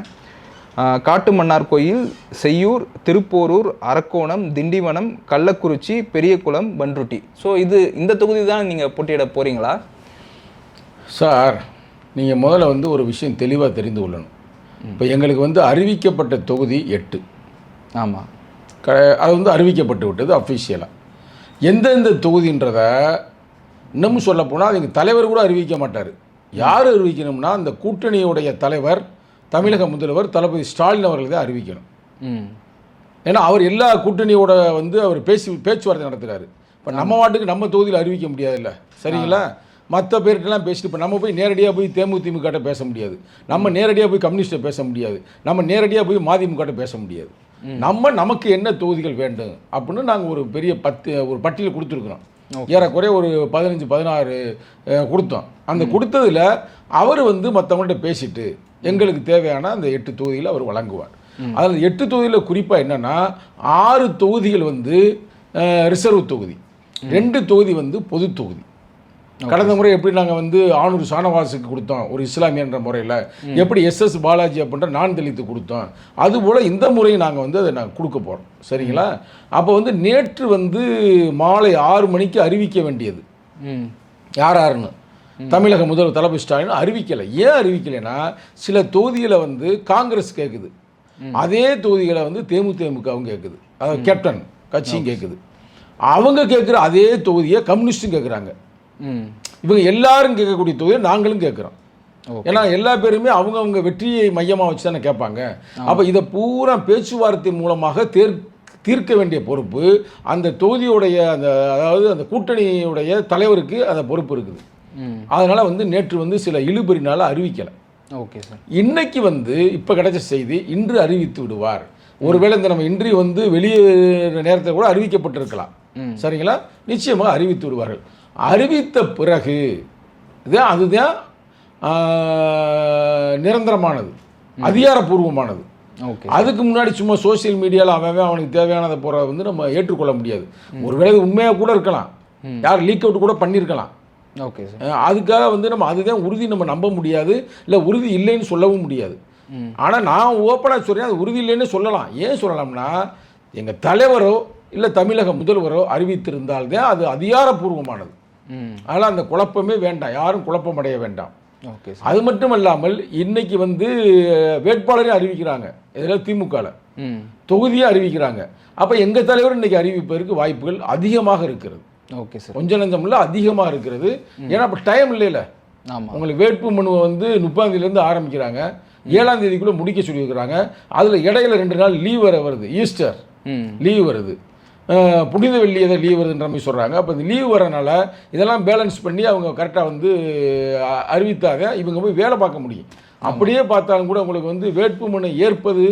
காட்டுமன்னார் கோயில், செய்யூர், திருப்போரூர், அரக்கோணம், திண்டிவனம், கள்ளக்குறிச்சி, பெரியகுளம், பன்ருட்டி. ஸோ இந்த தொகுதி தான் நீங்கள் போட்டியிட போகிறீங்களா? சார், நீங்கள் முதல்ல வந்து ஒரு விஷயம் தெளிவாக தெரிந்து கொள்ளணும். இப்போ எங்களுக்கு வந்து அறிவிக்கப்பட்ட தொகுதி 8. ஆமாம், அது வந்து அறிவிக்கப்பட்டு விட்டது அஃபிஷியலாக. எந்தெந்த தொகுதின்றதை இன்னமும் சொல்லப்போனால் அது எங்கள் தலைவர் கூட அறிவிக்க மாட்டார். யார் அறிவிக்கணும்னா அந்த கூட்டணியுடைய தலைவர், தமிழக முதல்வர் தளபதி ஸ்டாலின் அவர்கள் தான் அறிவிக்கணும். ஏன்னா அவர் எல்லா கூட்டணியோட வந்து அவர் பேச்சுவார்த்தை நடத்துகிறாரு. இப்போ நம்ம வாட்டுக்கு நம்ம தொகுதியில் அறிவிக்க முடியாதுல்ல, சரிங்களா? மற்ற பேர்கிட்டலாம் பேசிட்டு இப்போ நம்ம போய் நேரடியாக போய் தேமுதிமுக பேச முடியாது, நம்ம நேரடியாக போய் கம்யூனிஸ்ட்டை பேச முடியாது, நம்ம நேரடியாக போய் மதிமுக பேச முடியாது. நமக்கு என்ன தொகுதிகள் வேண்டும் அப்படின்னு நாங்கள் ஒரு பெரிய ஒரு பட்டியல் கொடுத்துருக்குறோம். ஏறக்குறைய ஒரு 15-16 கொடுத்தோம். அந்த கொடுத்ததில் அவர் வந்து மற்றவங்கள்ட்ட பேசிட்டு எங்களுக்கு தேவையான அந்த 8 தொகுதியில் அவர் வழங்குவார். அதில் 8 தொகுதியில் குறிப்பாக என்னென்னா 6 தொகுதிகள் வந்து ரிசர்வ் தொகுதி, 2 தொகுதி வந்து பொது தொகுதி. கடந்த முறை எப்படி நாங்கள் வந்து ஆணூர் ஷானவாஸுக்கு கொடுத்தோம் ஒரு இஸ்லாமியன்ற முறையில், எப்படி எஸ்எஸ் பாலாஜி அப்படின்ற நான் தலித்து கொடுத்தோம், அதுபோல் இந்த முறை நாங்கள் வந்து அதை நாங்கள் கொடுக்க போகிறோம். சரிங்களா? அப்போ வந்து நேற்று வந்து மாலை 6 மணிக்கு அறிவிக்க வேண்டியது யார் யாருன்னு தமிழக முதல்வர் தளபதி ஸ்டாலின் அறிவிக்கலை. ஏன் அறிவிக்கலைன்னா, சில தொகுதிகளை வந்து காங்கிரஸ் கேட்குது, அதே தொகுதிகளை வந்து தேமுதிகவும் கேட்குது, அதாவது கேப்டன் கட்சியும் கேட்குது. அவங்க கேட்குற அதே தொகுதியை கம்யூனிஸ்டும் கேட்குறாங்க. இவங்க எல்லாரும் கேட்கக்கூடிய தொகுதியை நாங்களும் கேட்குறோம். ஏன்னா எல்லா பேருமே அவங்கவுங்க வெற்றியை மையமாக வச்சு தானே கேட்பாங்க. அப்போ இதை பூரா பேச்சுவார்த்தை மூலமாக தீர்க்க வேண்டிய பொறுப்பு அந்த தொகுதியுடைய அதாவது அந்த கூட்டணியுடைய தலைவருக்கு அந்த பொறுப்பு இருக்குது. அதனால் வந்து நேற்று வந்து சில இழுபறினால அறிவிக்கலை. Okay sir. இன்னைக்கு வந்து இப்போ கிடைச்ச செய்தி இன்று அறிவித்து விடுவார். ஒருவேளை இந்த நம்ம இன்றி வந்து வெளியேற நேரத்தில் கூட அறிவிக்கப்பட்டிருக்கலாம். சரிங்களா? நிச்சயமாக அறிவித்து விடுவார்கள். அறிவித்த பிறகு அதுதான் நிரந்தரமானது, அதிகாரப்பூர்வமானது. அதுக்கு முன்னாடி சும்மா சோசியல் மீடியாவில் அவனுக்கு தேவையானதை போகிற வந்து நம்ம ஏற்றுக்கொள்ள முடியாது. ஒருவேளை உண்மையாக கூட இருக்கலாம், யார் லீக் அவுட் கூட பண்ணியிருக்கலாம். Okay sir. அதுக்காக வந்து நம்ம அதுதான் உறுதி நம்ம நம்ப முடியாது, இல்லை உறுதி இல்லைன்னு சொல்லவும் முடியாது. ஆனால் நான் ஓப்பனாக சொல்கிறேன், அது உறுதி இல்லைன்னு சொல்லலாம். ஏன் சொல்லலாம்னா, எங்கள் தலைவரோ இல்லை தமிழக முதல்வரோ அறிவித்திருந்தால்தான் அது அதிகாரப்பூர்வமானது. அதனால் அந்த குழப்பமே வேண்டாம், யாரும் குழப்பம் அடைய வேண்டாம். ஓகே. அது மட்டும் இல்லாமல் இன்னைக்கு வந்து வேட்பாளரே அறிவிக்கிறாங்க, இதில் திமுகவில் தொகுதியாக அறிவிக்கிறாங்க. அப்போ எங்கள் தலைவர் இன்னைக்கு அறிவிப்பதற்கு வாய்ப்புகள் அதிகமாக இருக்கிறது. Okay sir. கொஞ்சம் நஞ்சம் இல்லை, அதிகமாக இருக்கிறது. ஏன்னா இப்போ டைம் இல்லைல்ல. ஆமாம். உங்களுக்கு வேட்பு மனுவை வந்து 30ஆம் தேதியிலேருந்து ஆரம்பிக்கிறாங்க, 7ஆம் தேதிக்குள்ளே முடிக்க சொல்லியிருக்கிறாங்க. அதில் இடையில 2 நாள் லீவ் வர வருது, ஈஸ்டர் லீவ் வருது, புனித வெள்ளி எதை லீவ் வருதுன்ற மாதிரி சொல்கிறாங்க. அப்போ இந்த லீவ் வரனால இதெல்லாம் பேலன்ஸ் பண்ணி அவங்க கரெக்டாக வந்து அறிவித்தாங்க, இவங்க போய் வேலை பார்க்க முடியும். அப்படியே பார்த்தாலும் கூட உங்களுக்கு வந்து வேட்புமனு ஏற்பது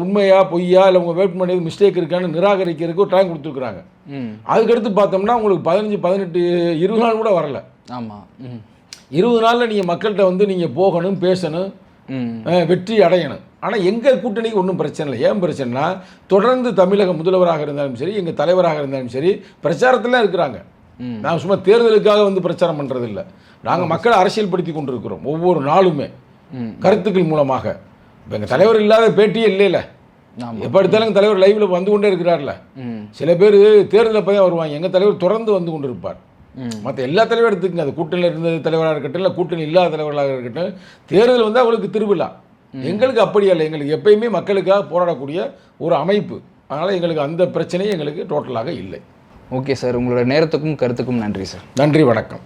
உண்மையா பொய்யா, இல்லை உங்கள் வேட்புமனு எது மிஸ்டேக் இருக்கான்னு நிராகரிக்கிறதுக்கு ஒரு டைம் கொடுத்துருக்குறாங்க. அதுக்கடுத்து பார்த்தோம்னா உங்களுக்கு 15, 18, 20 நாள் கூட வரல. ஆமாம். 20 நாளில் நீங்கள் மக்கள்கிட்ட வந்து நீங்கள் போகணும், பேசணும், வெற்றி அடையணும். ஆனால் எங்கள் கூட்டணிக்கு ஒன்றும் பிரச்சனை இல்லை. ஏன் பிரச்சனைனா, தொடர்ந்து தமிழக முதல்வராக இருந்தாலும் சரி, எங்கள் தலைவராக இருந்தாலும் சரி, பிரச்சாரத்தில் இருக்கிறாங்க. நாங்கள் சும்மா தேர்தலுக்காக வந்து பிரச்சாரம் பண்ணுறது இல்லை. நாங்கள் மக்களை அரசியல்படுத்தி கொண்டிருக்கிறோம் ஒவ்வொரு நாளுமே கருத்துக்கள் மூலமாக. இப்போ எங்கள் தலைவர் இல்லாத பேட்டியே இல்லைல்ல. எப்போ எடுத்தாலும் எங்கள் தலைவர் லைவில் வந்து கொண்டே இருக்கிறார்ல. சில பேர் தேர்தலில் போய் வருவாங்க, எங்கள் தலைவர் தொடர்ந்து வந்து கொண்டு இருப்பார். மற்ற எல்லா தலைவரும் எடுத்துக்கங்க, அது கூட்டணியில் இருந்த தலைவராக இருக்கட்டும், இல்லை கூட்டணி இல்லாத தலைவர்களாக இருக்கட்டும், தேர்தல் வந்து அவங்களுக்கு திருவிழா. எங்களுக்கு அப்படி இல்லை, எங்களுக்கு எப்பயுமே மக்களுக்காக போராடக்கூடிய ஒரு அமைப்பு. அதனால் எங்களுக்கு அந்த பிரச்சனையே எங்களுக்கு டோட்டலாக இல்லை. ஓகே சார், உங்களோட நேரத்துக்கும் கருத்துக்கும் நன்றி சார். நன்றி, வணக்கம்.